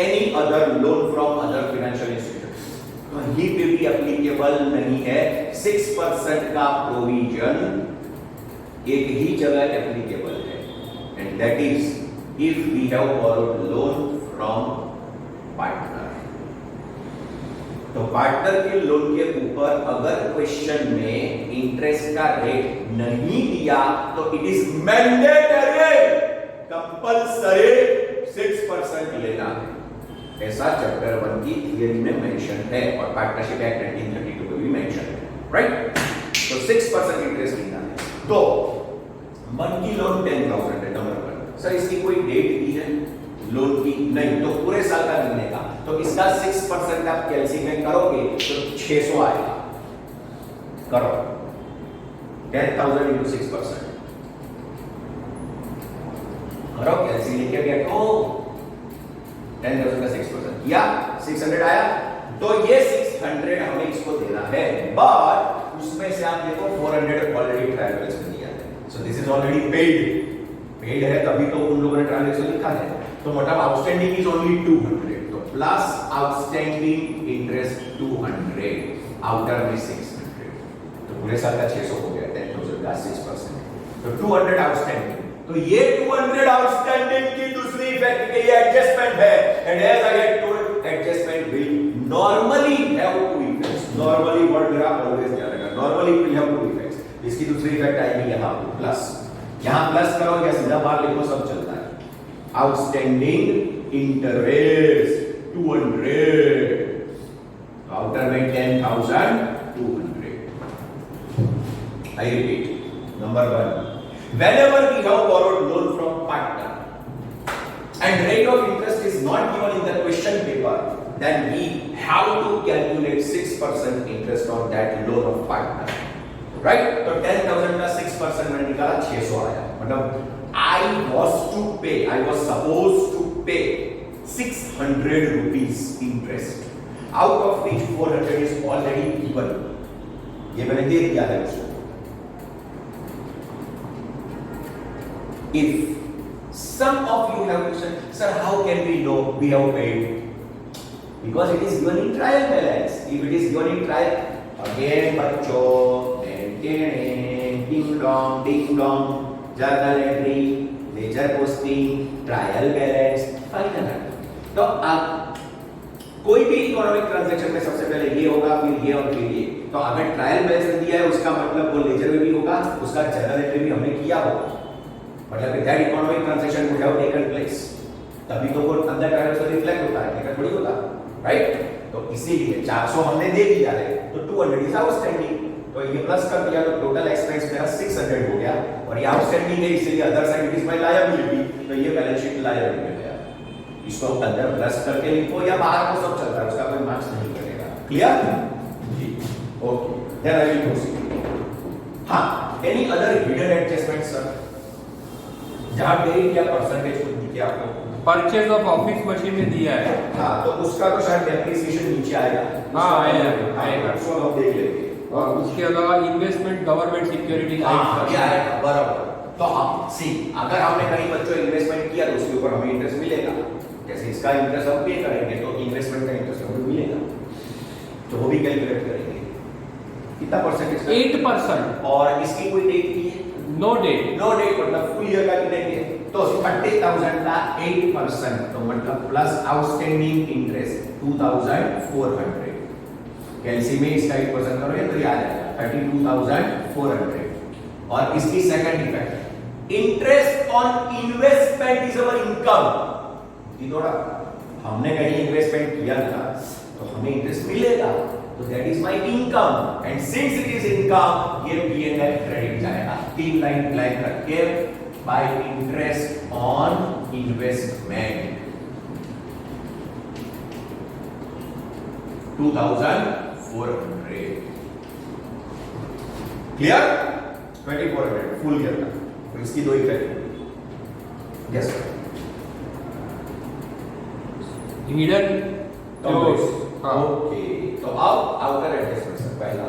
any other loan from other financial institutions। कहीं पे भी applicable नहीं है। 6% का प्रोविजन एक ही जगह applicable है, and that is if we have borrowed loan from partner। तो पार्टनर के लोन के ऊपर अगर क्वेश्चन में इंटरेस्ट का रेट नहीं दिया तो इट इज मैंडेटरी, कंपल्सरी 6% लेना है। ऐसा चैप्टर 1 की थियरी में मेंशन है और पार्टनरशिप एक्ट 1932 में भी मेंशन है, राइट? तो 6% इंटरेस्ट लेना है। तो मन की लोन 10,000 है, नंबर 1। सर इसकी कोई डेट दी है लोन की? नहीं, तो पूरे साल का मिलने का, तो इसका 6% आप कैलकुलेट करोगे तो 600 आएगा। करो 10,000 into 6%, करो कैलकुलेट किया गया तो 10,000 का 6% किया, 600 आया। तो ये 600 हमें इसको देना है, बट उसने उसमें से आप देखो 400 ऑलरेडी ट्रायल बैलेंस में दिया है, so this is already paid है, तभी तो उन लोगों ने ट्रांजैक्शन लिखा है। तो मतलब आउटस्टैंडिंग इज ओनली 200, तो प्लस आउटस्टैंडिंग इंटरेस्ट 200, आउटर में 600, तो पूरे साल का 600 हो गया, 10,000 का 6%, तो 200 आउटस्टैंडिंग। तो ये 200 आउटस्टैंडिंग की दूसरी इफेक्ट के ये एडजस्टमेंट है, and as I had told adjustment will normally have two effects, normally word मेरा ऑलवेज याद रखना, normally will have two effects. इसकी दूसरी इफेक्ट आएगी यहां प्लस, यहां प्लस करो या सीधा बाहर लिखो सब चलता है। आउटस्टैंडिंग इंटरेस्ट 200, आउटर में 10,200। I repeat, number 1, whenever we have borrowed loan from partner and rate of interest is not given in the question paper, then we have to calculate 6% interest on that loan of partner, right? तो 10,000 का 6% मैंने निकाला 600 आया, मतलब I was supposed to pay 600 rupees interest, out of which 400 is already given, ये मैंने दे दिया है उसको। If some of you have questioned, sir, how can we know we have paid? Because it is given in trial balance. If it is given in trial, again, बच्चों, ding dong, journal entry, ledger posting, trial balance, final। तो अब कोई भी इकोनॉमिक ट्रांजैक्शन में सबसे पहले ये होगा, फिर ये और फिर ये। तो अगर ट्रायल बैलेंस दिया है, उसका मतलब वो लेजर में भी होगा, उसका जर्नल एंट्री भी हमने किया होगा, मतलब कि that economic transaction would have taken place, तभी तो वो अंदर ट्रांजैक्शन रिफ्लेक्ट होता है, लेकिन थोड़ी होता, राइट? तो इसीलिए 400 हमने दे दिया है, तो 200 इज आउटस्टैंडिंग, तो ये प्लस कर दिया तो टोटल एक्सपेंस मेरा 600 हो गया, और ये आउटस्टैंडिंग है इसलिए other side it is my liability, तो ये बैलेंस शीट लायबिलिटी हो गया। इसको अंदर प्लस करके लिखो या बाहर को सब चलता है, उसका कोई मार्क्स नहीं करेगा। Clear ji? Okay, then I will proceed. हां, any other hidden adjustment sir, जहां डेट या परसेंटेज कुछ दिखे आपको? परचेज ऑफ ऑफिस मशीन में दिया है। हाँ, तो उसका तो शायद डेप्रिसिएशन नीचे आएगा। हाँ, आएगा, उसको हम देख लेंगे। और उसके अलावा इन्वेस्टमेंट गवर्नमेंट सिक्योरिटी हाँ, ये आएगा बराबर। तो अब सी, अगर हमने कहीं बच्चों इन्वेस्टमेंट किया तो उसके ऊपर हमें इंटरेस्ट मिलेगा, जैसे इसका इंटरेस्ट हम पे करेंगे तो इन्वेस्टमेंट का इंटरेस्ट हमें मिलेगा, तो वो भी कैलकुलेट करेंगे। कितना परसेंटेज? 8%। और इसकी कोई डेट की है? No date. नो डेट मतलब फुल ईयर का कितने, तो 30,000 का 8%, तो मतलब प्लस आउटस्टैंडिंग इंटरेस्ट 2,400। कैलसी में इसका 8% करोगे तो ये आ जाएगा 32,400। और इसकी second effect, interest on investment is our income. थोड़ा हमने कहीं इन्वेस्टमेंट किया था तो हमें इंटरेस्ट मिलेगा, तो that is my income, and since it is income ये P&L क्रेडिट जाएगा। 3 लाइन ब्लैंक रखके, bye interest on investment 2,400। Clear? 2,400 full year का, तो इसकी दो इफेक्ट होगी। Yes sir. Hidden close. Okay, तो अब आउटर एडजस्टमेंट सर, पहला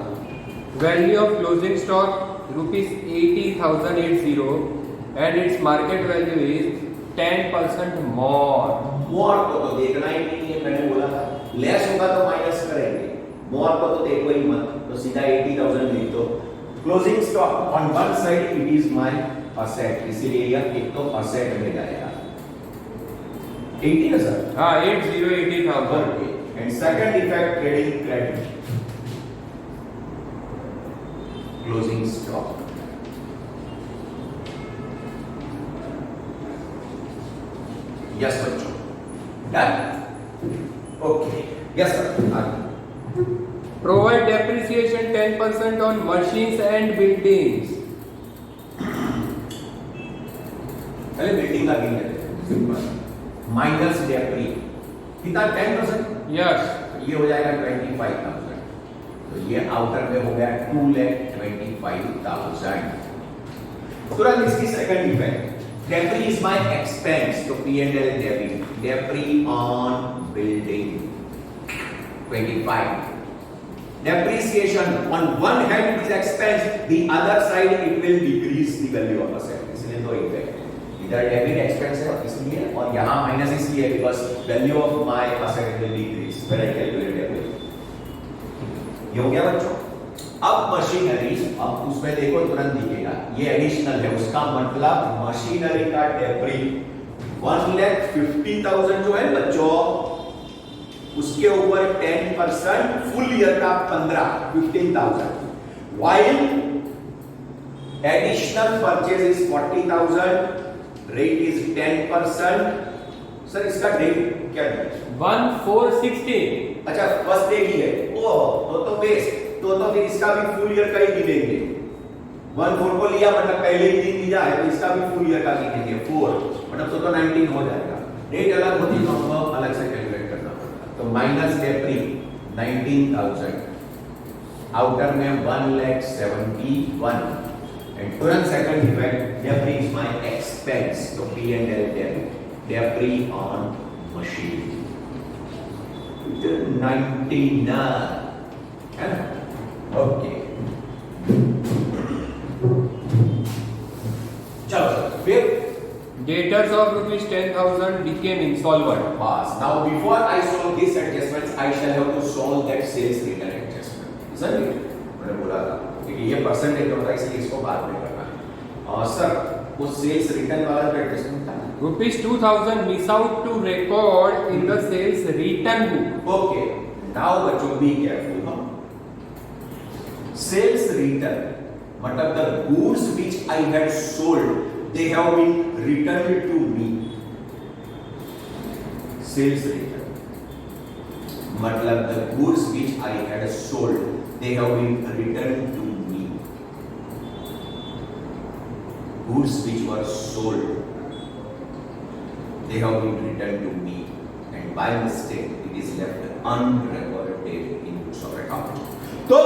value of closing stock ₹80,080 and its market value is 10% मोर। मोर को तो देखना ही नहीं है, मैंने बोला था लेस होगा तो माइनस करेंगे, मोर को तो देखो ही मत, तो सीधा 80,000 लिख दो। Closing stock on one side it is my asset, इसीलिए यह एक तो असेट में जाएगा 80,000। हाँ, 80,000। And second effect, trading credit, closing stock. Yes बच्चों, done? Okay, yes sir. Provide depreciation 10% on machines and buildings. पहले बिल्डिंग का गेन है, माइनस डेप्री कितना 10%? Yes. ये हो जाएगा 25,000, तो ये आउटर में हो गया 2,25,000। तुरंत इसकी second effect, depre is my expense, तो P&L depre on building 25, depreciation on one hand it is expense, the other side it will decrease the value of asset. इसलिए दो इफेक्ट है, इधर डेबिट एक्सपेंस है इसलिए, और यहाँ माइनस इसलिए because value of my asset will decrease when I calculate debit. ये हो गया बच्चों. अब मशीनरी, अब उसमें देखो तुरंत दिखेगा ये एडिशनल है, उसका मतलब मशीनरी का डेप्री 1,50,000 जो है बच्चों, उसके ऊपर 10% फुल ईयर का 15,000, while additional purchase is 40,000, rate is 10%. Sir इसका डेट क्या है? 1460. अच्छा फर्स्ट डे ही है, ओह तो बेस्ट, तो फिर इसका भी फुल ईयर का ही गिनेंगे. 1/4 को लिया मतलब पहले ही दिन लिया है, तो इसका भी फुल ईयर का गिनेंगे 4, मतलब तो 19 हो जाएगा. रेट अलग होती तो हम अलग से कैलकुलेट करना पड़ता. तो माइनस डेप्री 19,000, आउटर में 1,71,000, एंड तुरंत second effect depre is my expense, तो P&L डेप्री ऑन मशीन 99 है ना. ओके चलो फिर Debtors of rupees 10,000 became insolvent. pass. Now before I solve these adjustments I shall have to solve that sales return adjustment, isn't it? मैंने बोला था क्योंकि ये परसेंटेज होता है इसलिए इसको बाद में करना है. सर वो सेल्स रिटर्न वाला जो एडजस्टमेंट था Rupees 2,000 miss out to record in the sales return book. Okay. Now बच्चों बी केयरफुल. हम सेल्स रिटर्न मतलब the goods which I had sold they have been returned to me. Sales return मतलब the goods which I had sold they have been returned to me. Goods which were sold they have been returned to me, and by mistake it is left unrecorded in books of account. तो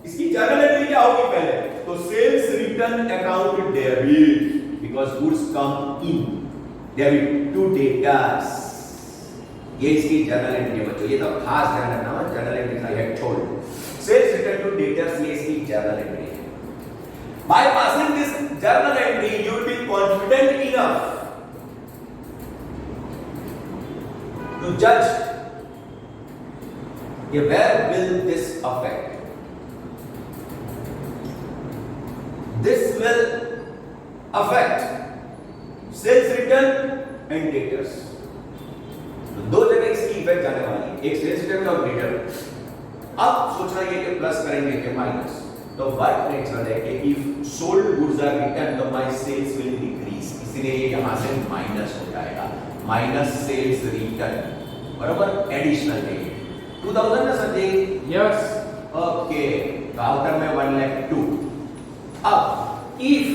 इसकी जर्नल एंट्री क्या होगी पहले? तो sales return account debit because goods come in, debit to debtors. ये इसकी जर्नल एंट्री है बच्चों, ये तो खास ध्यान रखना है. Journal entry I had told sales return to debtors, ये इसकी जर्नल एंट्री है. By passing this journal entry you will be confident enough to जज where will this affect. This will affect sales return and debtors. तो दो जगह इसकी इफेक्ट जाने वाली है, एक सेल्स रिटर्न और डेटर. अब सोचना ये कि प्लस करेंगे कि माइनस. तो व्हाट नेक्स्ट है कि if sold goods are return तो माय सेल्स विल डिक्रीज, इसलिए ये यहां से माइनस हो जाएगा. माइनस सेल्स रिटर्न बराबर एडिशनल डेबिट 2,000 ना संजय? Yes. ओके. काउंटर में 1,02,000. अब if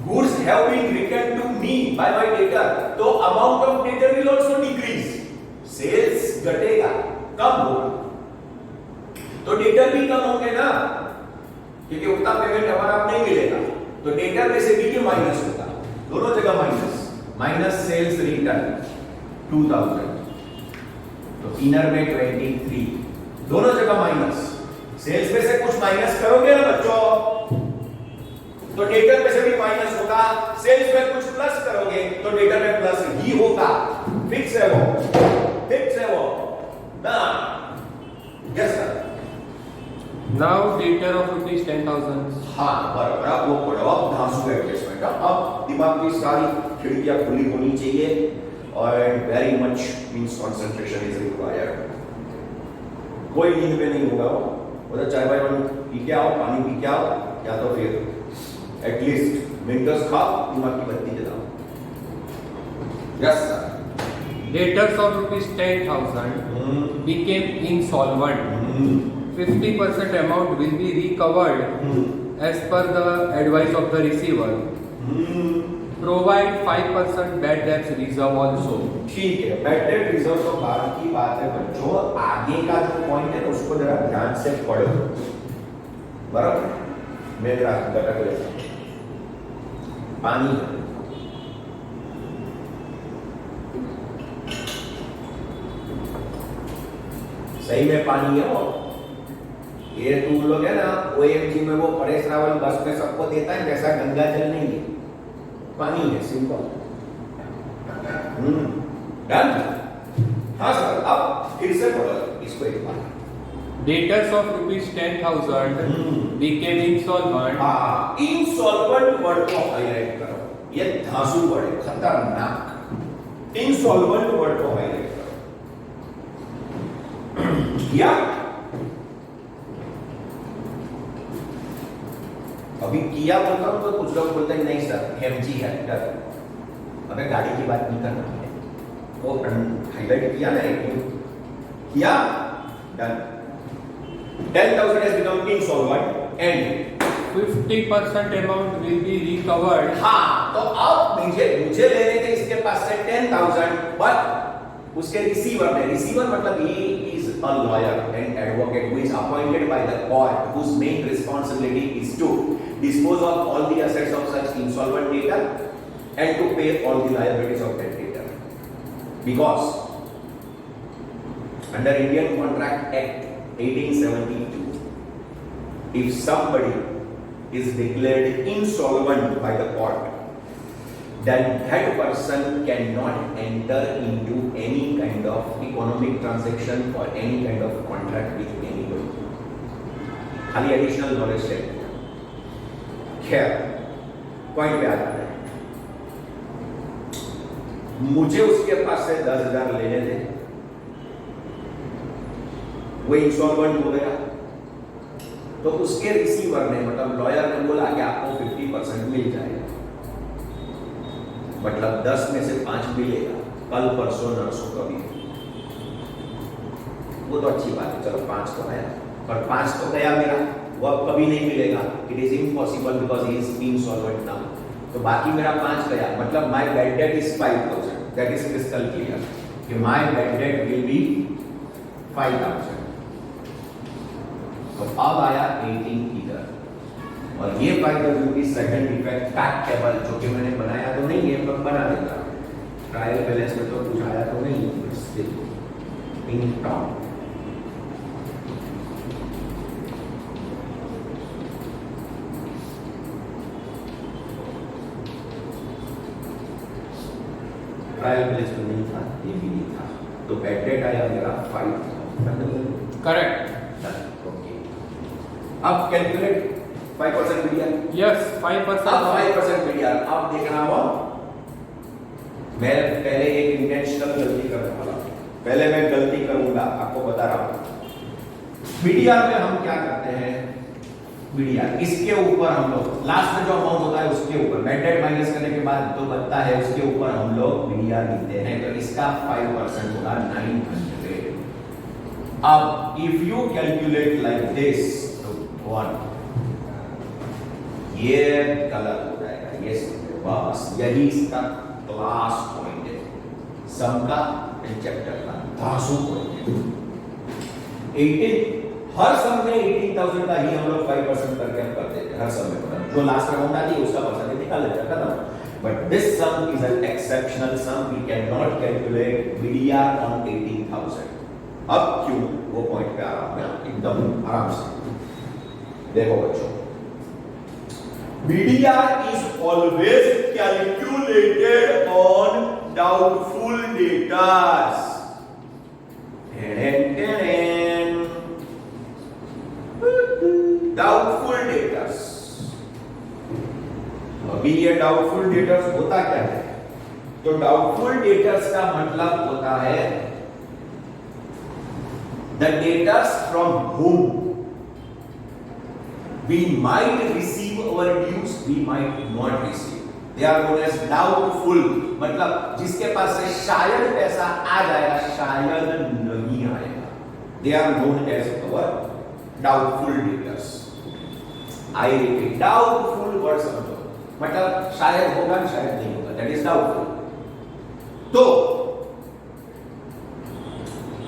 goods have been returned to me by my debtor, तो amount of debtor will also decrease. Sales घटेगा, कम होगा. तो debtor भी कम होंगे ना, क्योंकि उतना पेमेंट हमारा नहीं मिलेगा. तो debtor में से भी के माइनस होगा, दोनों जगह माइनस. माइनस सेल्स रिटर्न 2,000, तो इनर में 23, दोनों जगह माइनस. सेल्स में से कुछ माइनस करोगे ना बच्चों, तो डेटर में से भी माइनस होगा. सेल्स में कुछ प्लस करोगे तो डेटर में प्लस ही होगा. फिक्स है वो, फिक्स है वो ना. Yes sir. Now debtor of rupees 10,000. हाँ बराबर. अब वो पढ़ो, अब धांसू एडजस्टमेंट. अब दिमाग की सारी खिड़कियां खुली होनी चाहिए और very much means concentration is required. कोई नींद में नहीं होगा वो. उधर चाय वाय पी के आओ, पानी पी के आओ, या तो फिर एटलीस्ट मिनटस खाओ, दिमाग की बत्ती जलाओ. Yes sir. Debtors of rupees 10,000 became insolvent. 50% amount will be recovered as per the advice of the receiver. Provide 5% bad debts reserve also. ठीक है. बैड डेट रिजर्व तो बाद की बात है बच्चों. आगे का जो पॉइंट है उसको जरा ध्यान से पढ़ो. बराबर. मैं जरा घटक लेता हूं. पानी सही में पानी है वो. ये टू लोग है ना ओएमजी में वो परेश रावल बस में सबको देता है, वैसा गंगा जल नहीं है, पानी है, सिंपल। डन। हाँ सर, अब फिर से पढ़ो इसको एक बार। Debtors of rupees 10,000 became insolvent. हाँ, इंसॉल्वेंट वर्ड को हाईलाइट करो, ये धांसू वर्ड है, खतरनाक। इंसॉल्वेंट वर्ड को हाईलाइट करो। या अभी किया बोलता हूं तो कुछ लोग बोलते हैं नहीं सर एमजी है, अबे गाड़ी की बात नहीं करना है, वो हाईलाइट किया ना किया। Done. 10,000 has become insolvent and 50% amount will be recovered. हाँ, तो अब मुझे लेने थे इसके पास से 10,000, बट उसके रिसीवर मतलब he is a lawyer and advocate who is appointed by the court whose main responsibility is to dispose of all the assets of such insolvent debtor and to pay all the liabilities of that debtor. Because under Indian Contract Act 1872, if somebody is declared insolvent by the court, then that person cannot enter into any kind of economic transaction or any kind of contract with anybody. खाली एडिशनल नॉलेज है। खैर, पॉइंट पे आ जाते हैं। मुझे उसके पास से 10,000 लेने थे, वो इंसॉल्वेंट हो गया, तो उसके रिसीवर ने मतलब लॉयर ने बोला कि आपको 50% मिल जाएगा, मतलब 10 में से 5 मिलेगा कल परसों नरसों कभी। वो तो अच्छी बात है, चलो 5 तो आया, पर 5 तो गया मेरा, वो अब कभी नहीं मिलेगा, it is impossible because he is insolvent now. तो बाकी मेरा 5 गया, मतलब my bad debt is 5,000, that is crystal clear कि my bad debt will be 5,000। तो अब आया 18 इधर, और ये 5,000 rupees second effect fact table जो कि मैंने बनाया तो नहीं है, पर बना देता। ट्रायल बैलेंस में तो कुछ आया तो नहीं, इन टॉप ट्रायल बैलेंस में नहीं था, ये भी नहीं था, तो बैड डेट आया मेरा 5,000। Correct. ओके, अब कैलकुलेट 5% मीडियन। Yes, 5%. अब 5% मीडियन, अब देखना हो, मैं पहले एक इंटेंशनल गलती करने वाला हूं, पहले मैं गलती करूंगा, आपको बता रहा हूं। मीडियन में हम क्या करते हैं, मीडियन इसके ऊपर हम लोग लास्ट में जो अमाउंट होता है उसके ऊपर बैड डेट माइनस करने के बाद जो बनता है उसके ऊपर हम लोग मीडियन लिखते हैं, तो इसका 5% होगा 900। अब if you calculate like this तो 1, ये गलत हो जाएगा, ये बस यही इसका क्लास पॉइंट है, सम का चैप्टर का धांसू पॉइंट है। 18 हर सम में 18,000 का ही हम लोग 5% करके हम कर देते हैं, हर सम में मतलब जो लास्ट अमाउंट आती है उसका परसेंटेज निकाल लेते हैं, खत्म। But this sum is an exceptional sum, we can not calculate BDR on 18,000। अब क्यों, वो पॉइंट पे आ रहा हूं मैं एकदम आराम से। देखो बच्चों, BDR is always calculated on doubtful debtors. Doubtful debtors, अभी ये डाउटफुल डेटर्स होता क्या है, तो डाउटफुल डेटर्स का मतलब होता है the debtors from whom we might receive our dues, we might not receive, they are known as doubtful, मतलब जिसके पास से शायद पैसा आ जाएगा शायद नहीं आएगा, they are known as our doubtful debtors। I repeat, doubtful word समझो, मतलब शायद होगा शायद नहीं होगा, that is doubtful। तो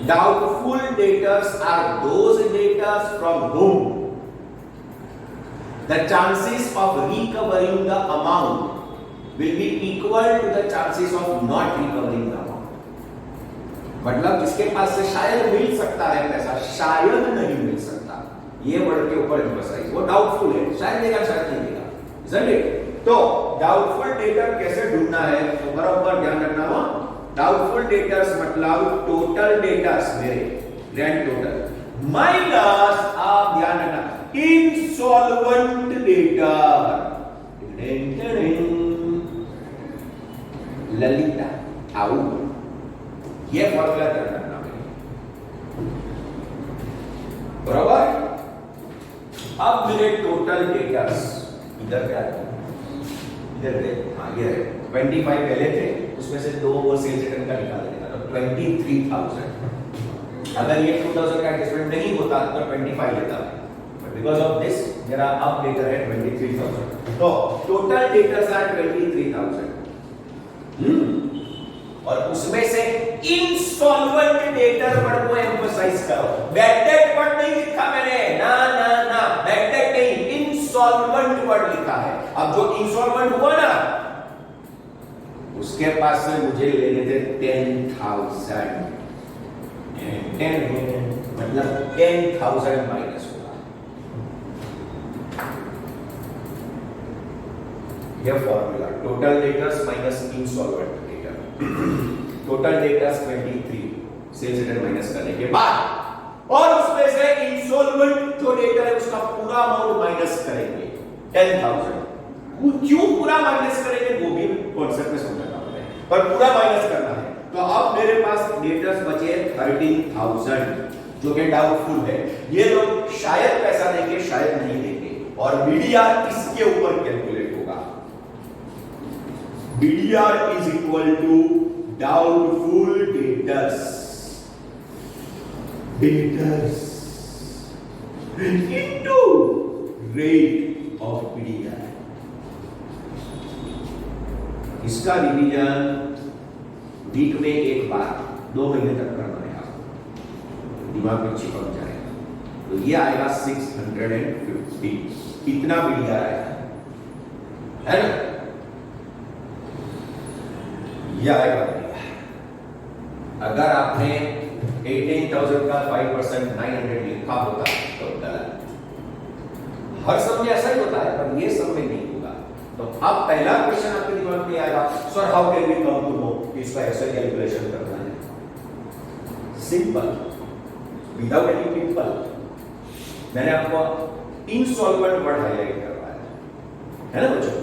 doubtful debtors are those debtors from whom the chances of recovering the amount will be equal to the chances of not recovering the amount। मतलब जिसके पास से शायद मिल सकता है पैसा, शायद नहीं मिल सकता, ये वर्ड के ऊपर एम्फसाइज, वो डाउटफुल है, शायद देगा शायद नहीं देगा, isn't it? तो डाउटफुल डेटर कैसे ढूंढना है, तो बराबर ध्यान रखना हो। डाउटफुल डेटर्स मतलब टोटल डेटर्स मेरे ग्रैंड टोटल माइनस, आप ध्यान रखना, इनसॉल्वेंट डेटर, ललिता आओ, ये फॉर्मूला ध्यान रखना बराबर। अब मेरे टोटल डेटर्स इधर क्या है, इधर थे, हाँ ये है 25 पहले थे, उसमें से 2 और सेल्स रिटर्न का निकाल देगा तो 23,000। अगर ये 2000 का एडजस्टमेंट नहीं होता तो 25 लेता, बट बिकॉज ऑफ दिस मेरा अब डेटर है 23,000, तो टोटल डेटर्स आर 23,000। और उसमें से इंसॉल्वेंट डेटर वर्ड को एम्फसाइज करो, बैड डेट वर्ड नहीं लिखा मैंने, ना ना ना, बैड डेट नहीं, इंसॉल्वेंट वर्ड लिखा है। अब जो इंसॉल्वेंट हुआ ना, उसके पास से मुझे लेने थे 10,000, मतलब 10,000 माइनस होगा। यह formula total debtors minus insolvent debtor, total debtors 23 sales return minus करने के बाद, और उसमें से इंसॉल्वेंट जो डेटर है उसका पूरा अमाउंट माइनस करेंगे 10,000। क्यों पूरा माइनस करेंगे वो भी कॉन्सेप्ट में समझना है, पर पूरा माइनस करना है। तो अब मेरे पास डेटर्स बचे 13,000 जो कि डाउटफुल है, ये लोग शायद पैसा देंगे शायद नहीं देंगे, और बीडीआर इसके ऊपर कैलकुलेट होगा। BDR is equal to doubtful debtors into rate of BDR. इसका रिवीजन वीक में एक बार 2 महीने तक करना है, आपको दिमाग में चिपक जाएगा। तो ये आएगा 650, इतना बीडीआर आएगा, है ना, ये आएगा बीडीआर। अगर आपने 18,000 का 5% 900 लिखा होता तो गलत, हर सब में ऐसा ही होता है, पर ये सब में नहीं होगा। तो अब पहला क्वेश्चन आपके दिमाग में आएगा, sir how can we come to know इसका ऐसे कैलकुलेशन करना है? Simple, without any pimple. मैंने आपको इंसॉल्वेंट वर्ड हाईलाइट करवाया है ना बच्चों,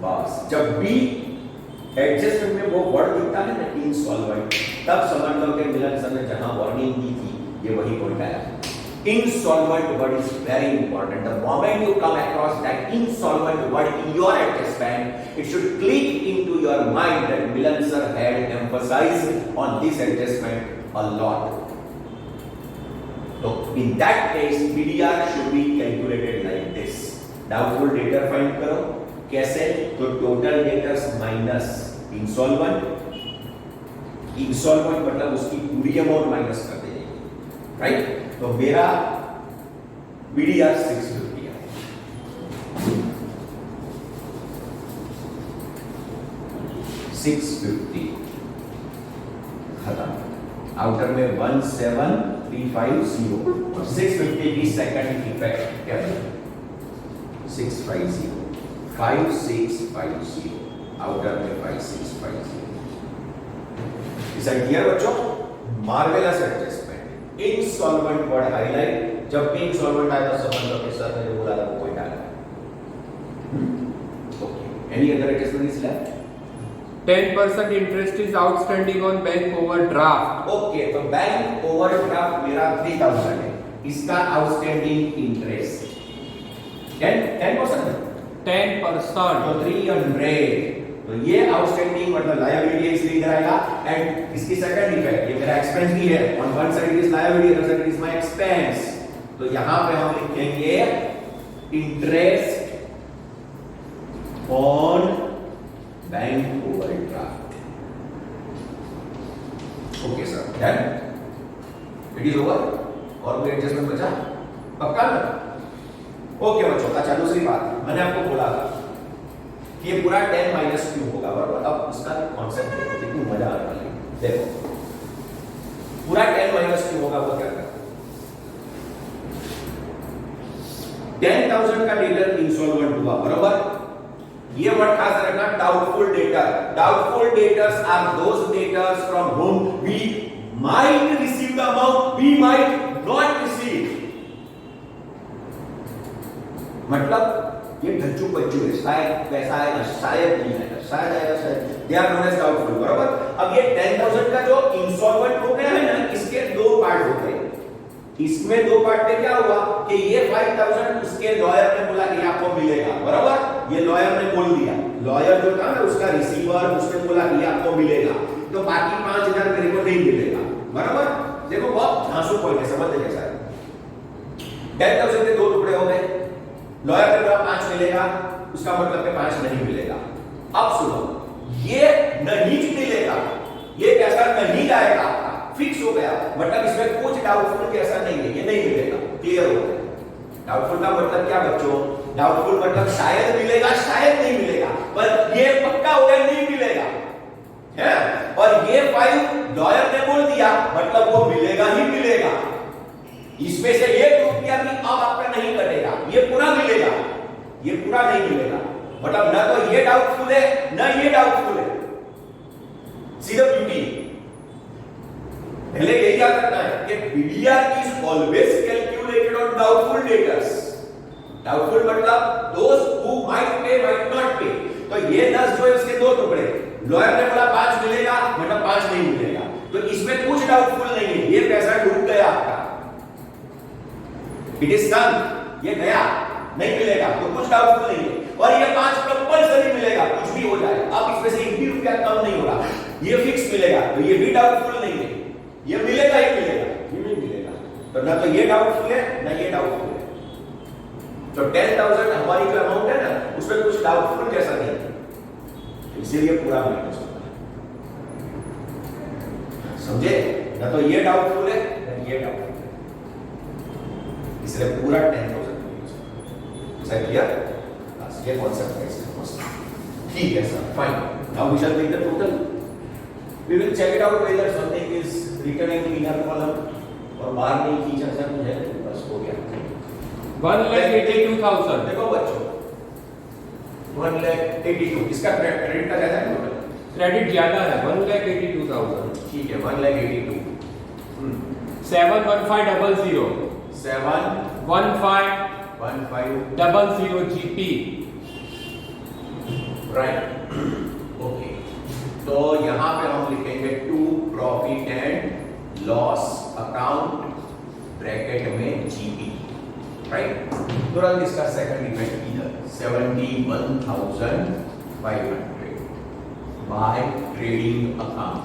बस जब भी एडजस्टमेंट में वो वर्ड दिखता है ना इंसॉल्वेंट, तब समझ लो कि मिलन सर ने जहां वार्निंग दी थी ये वही पॉइंट आया। Insolvent word is very important. The moment you come across that insolvent word in your adjustment, it should click into your mind that Milan sir had emphasized on this adjustment a lot. So in that case, BDR should be calculated like this. Doubtful debtor find करो, कैसे? तो total debtors minus insolvent. Insolvent मतलब उसकी पूरी अमाउंट माइनस कर देंगे, राइट? तो मेरा BDR 650 है। खत्म। आउटर में 17350 और 650 की सेकंड इफेक्ट क्या है? 650 5650, आउटर में 5650। इस क्लियर बच्चों? Marvellous adjustment. Insolvent word highlight, जब भी इंसॉल्वेंट आया तो समझ लो कि सर ने बोला था वो पॉइंट आया। Okay, any other adjustment is left? 10% interest is outstanding on bank overdraft. Okay, तो बैंक ओवरड्राफ्ट मेरा 3000 है, इसका आउटस्टैंडिंग इंटरेस्ट 10% 10%, तो 300। तो ये आउटस्टैंडिंग मतलब लायबिलिटी इसलिए इधर आएगा, एंड इसकी सेकंड इफेक्ट, ये मेरा एक्सपेंस भी है, on one side it is liability, other side it is my expense. तो यहां पे हम लिखेंगे interest on bank overdraft. Okay sir, done, it is over. और कोई एडजस्टमेंट बचा? पक्का ना? ओके बच्चों, अच्छा दूसरी बात, मैंने आपको बोला था कि ये पूरा 10 माइनस क्यों होगा, बराबर? अब इसका कॉन्सेप्ट देखो, कितनी मजा आने वाली है। देखो पूरा 10 माइनस क्यों होगा, वो क्या करता है? 10,000 का डेटर इंसॉल्वेंट हुआ, बरोबर। ये वर्ड खास रखना, doubtful debtor. Doubtful debtors are those debtors from whom we might receive the amount, we might not receive। मतलब ये ढच्चू पच्चू है, शायद पैसा आएगा, शायद नहीं आएगा, शायद आएगा, शायद। They are known as doubtful, बरोबर। अब ये 10,000 का जो इंसॉल्वेंट हो गया है ना, इसके दो पार्ट होते हैं। इसमें दो पार्ट में क्या हुआ कि ये 5,000 उसके लॉयर ने बोला कि आपको मिलेगा, बराबर। ये लॉयर ने बोल दिया, लॉयर जो था ना उसका रिसीवर, उसने बोला कि आपको मिलेगा, तो बाकी 5,000 मेरे को नहीं मिलेगा, बराबर। देखो बहुत धांसू पॉइंट है, समझ लेंगे सर। 10,000 के दो टुकड़े हो गए, लॉयर ने बोला 5 मिलेगा, उसका मतलब कि 5 नहीं मिलेगा। अब सुनो, ये नहीं मिलेगा, ये पैसा नहीं जाएगा, फिक्स हो गया, मतलब इसमें कुछ डाउटफुल के ऐसा नहीं है, ये नहीं मिलेगा, क्लियर हो गया। डाउटफुल का मतलब क्या बच्चों? डाउटफुल मतलब शायद मिलेगा, शायद नहीं मिलेगा, पर ये पक्का हो गया नहीं मिलेगा, है। और ये 5 लॉयर ने बोल दिया, मतलब वो मिलेगा ही मिलेगा। इसमें से ₹1 भी अब आपका नहीं कटेगा, ये पूरा मिलेगा, ये पूरा नहीं मिलेगा। मतलब ना तो ये डाउटफुल है, ना ये डाउटफुल है। See the beauty. पहले यही याद रखना है कि PDR is always calculated on doubtful debtors. Doubtful मतलब दोस्त हु माइट पे माइट नॉट पे। तो ये 10 जो है उसके दो टुकड़े, लॉयर ने बोला 5 मिलेगा, मतलब 5 नहीं मिलेगा, तो इसमें कुछ डाउटफुल नहीं है, ये पैसा डूब गया आपका, इट इज सम, ये गया, नहीं मिलेगा, तो कुछ डाउटफुल नहीं है। और ये 5 कंपल्सरी मिलेगा, कुछ भी हो जाए, अब इसमें से ₹1 कम नहीं होगा, ये फिक्स मिलेगा, तो ये भी डाउटफुल नहीं है, ये मिलेगा ही मिलेगा, ये नहीं मिलेगा, तो ना तो ये डाउटफुल है, ना ये डाउटफुल है। तो 10,000 हमारी जो अमाउंट है ना, उसमें कुछ डाउटफुल जैसा नहीं है, इसीलिए पूरा नहीं हो सकता, समझे? ना तो ये डाउटफुल है, ना ये डाउटफुल है, इसलिए पूरा 10,000 नहीं हो सकता। सही क्लियर? बस ये कॉन्सेप्ट है इसका मस्त। ठीक है sir, fine. Now we shall take the total. We will check it out whether something is written in inner column और बाहर नहीं खींचा ऐसा कुछ है, बस हो गया। 1,82,000। देखो बच्चों, 1,82,000 इसका क्रेडिट का ज्यादा है टोटल, क्रेडिट ज्यादा है, 1,82,000। ठीक है, 1,82,000। 71500 71500 GP। Right, okay. तो यहां पे हम लिखेंगे to profit and loss account bracket में जीपी, राइट। तुरंत इसका सेकंड इवेंट इधर 71,500 बाय ट्रेडिंग अकाउंट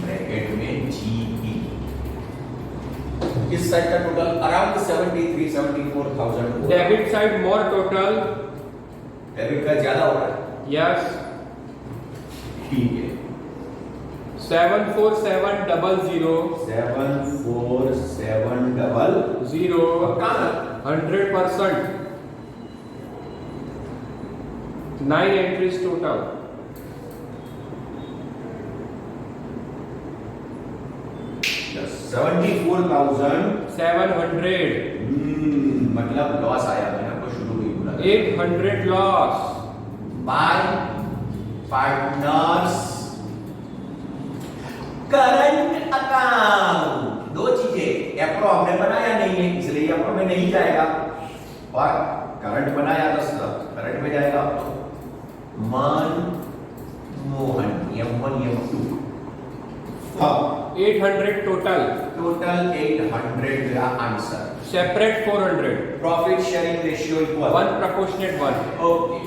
ब्रैकेट में जीपी। इस साइड का total around 73,000-74,000। Debit side more total, debit का ज्यादा हो रहा है, यस। ठीक है। 74700 74700 पक्का ना? 100%। 9 entries total। 74,700 मतलब लॉस आया, मैंने आपको शुरू में बोला 800 loss by partners current account. दो चीजें, एप्रो हमने बनाया नहीं है इसलिए एप्रो में नहीं जाएगा, और करंट बनाया तो करंट में जाएगा। तो मनमोहन M1 M2 800 टोटल 800 का answer. Separate 400 profit sharing ratio equal 1 proportionate 1। Okay,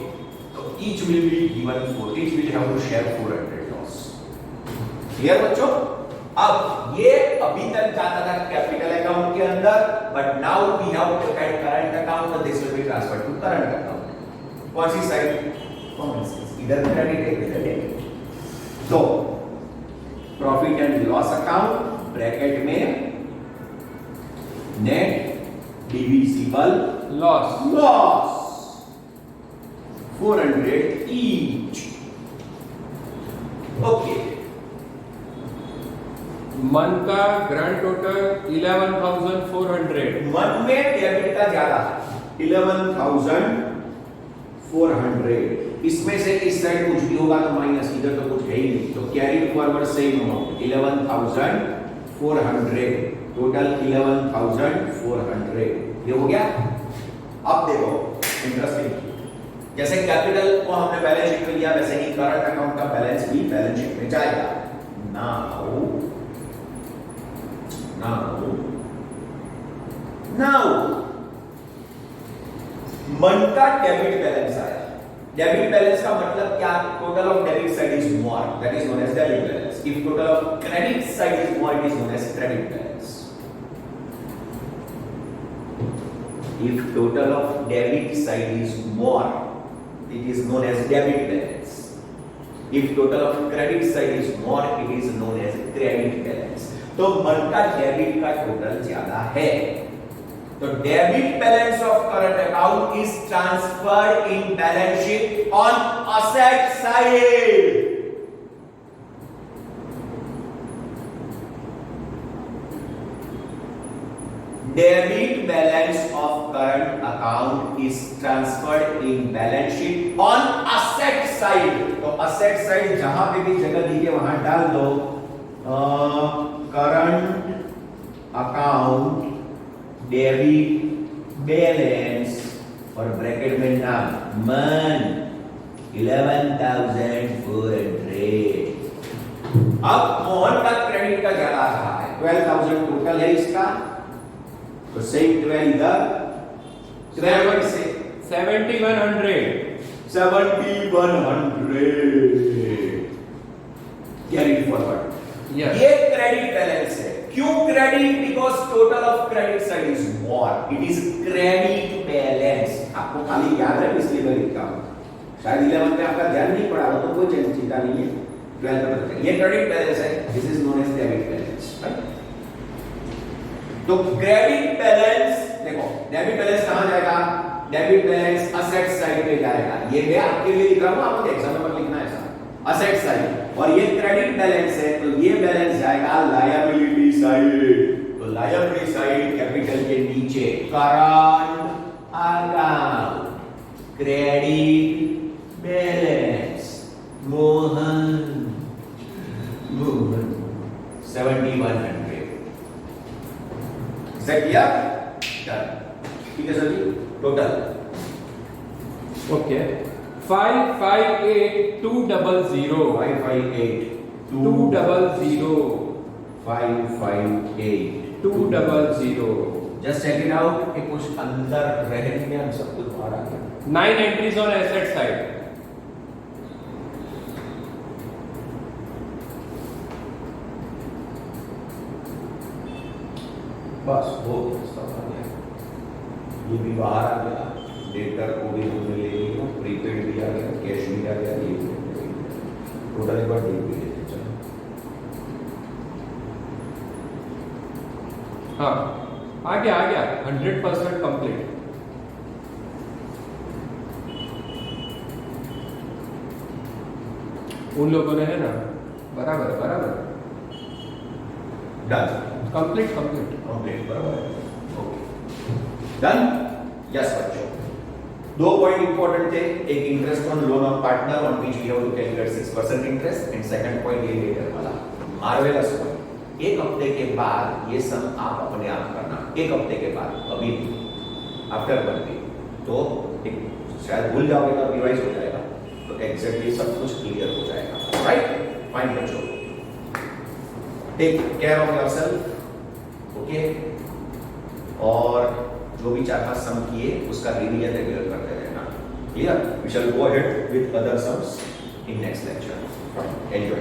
तो each will be given 4, each will have to share 400 loss। Clear बच्चों? अब ये अभी तक जाता था कैपिटल अकाउंट के अंदर, but now we have to add current account, तो this will be transferred to current account. कौन सी साइड? कॉमन सेंस, इधर क्रेडिट है इधर डेबिट। तो profit and loss account bracket में net divisible loss 400 each. Okay, month का ग्रैंड टोटल 11,400। मंथ में डेबिट का ज्यादा है 11,400। इसमें से इस साइड कुछ भी होगा तो माइनस, इधर तो कुछ है ही नहीं, तो carry forward same amount 11,400, total 11,400। ये हो गया। अब देखो इंटरेस्टिंग, जैसे कैपिटल को हमने बैलेंस शीट में लिया वैसे ही करंट अकाउंट का बैलेंस भी बैलेंस शीट में जाएगा। नाउ मंथ का डेबिट बैलेंस आया। डेबिट बैलेंस का मतलब क्या? Total of debit side is more, that is known as debit balance. If total of credit side is more, it is known as credit balance. If total of debit side is more, it is known as debit balance. If total of credit side is more, it is known as credit balance. तो मंथ का डेबिट का टोटल ज्यादा है, तो debit balance of current account is transferred in balance sheet on asset side. Debit balance of current account is transferred in balance sheet on asset side। तो asset side जहां पे भी जगह दी है वहां डाल दो current account debit balance और ब्रैकेट में नाम मन 11,400। अब मोहन का क्रेडिट का ज्यादा आ रहा है, 12,000 टोटल है इसका, तो सेम 12 इधर 12 से 7,100 कैरी फॉरवर्ड। Yes. ये क्रेडिट बैलेंस है। क्यों credit? Because total of credit side is more, it is credit balance. आपको खाली याद है इसलिए मैं लिखा हूं, शायद 11 में आपका ध्यान नहीं पड़ा हो तो कोई चिंता नहीं है, 12 में पता ये क्रेडिट बैलेंस है, this is known as debit balance. तो क्रेडिट बैलेंस देखो, डेबिट बैलेंस कहां जाएगा? डेबिट बैलेंस असेट साइड पे जाएगा। ये मैं आपके लिए लिख रहा हूं, आपको एग्जाम में लिखना है ऐसा, असेट साइड। और ये क्रेडिट बैलेंस है, तो ये बैलेंस जाएगा लायबिलिटी साइड। तो लायबिलिटी साइड कैपिटल के नीचे current account credit balance Mohan 7,100। किया डन। ठीक है sir ji, total okay 558,200 558,200 just check it out कि कुछ अंदर रह गया, सब कुछ बाहर आ गया। 9 एंट्रीज ऑन एसेट साइड। बस वो सब आ गया, ये भी बाहर आ गया, डेटर को भी हमने ले लिया, प्रीपेड भी आ गया, कैश भी आ गया, ये भी टोटल एक बार देख भी लेते चलो। हाँ आ गया 100% कंप्लीट। उन लोगों ने है ना, बराबर डन, कंप्लीट बराबर, ओके डन। यस बच्चों, 2 पॉइंट इंपॉर्टेंट थे, एक interest on loan of partner on which we have to calculate 6% interest, and second point ये लेटर वाला मार्वेलस पॉइंट। एक हफ्ते के बाद ये सब आप अपने आप करना, एक हफ्ते के बाद, अभी आफ्टर 1 वीक, तो एक शायद भूल जाओगे तो रिवाइज हो जाएगा, तो एग्जैक्टली सब कुछ क्लियर हो जाएगा। राइट, फाइन बच्चों, take care of yourself, okay. और जो भी 4-5 सम किए उसका रिवीजन रेगुलर करते रहना। Clear? We shall go ahead with other sums in next lecture. Enjoy.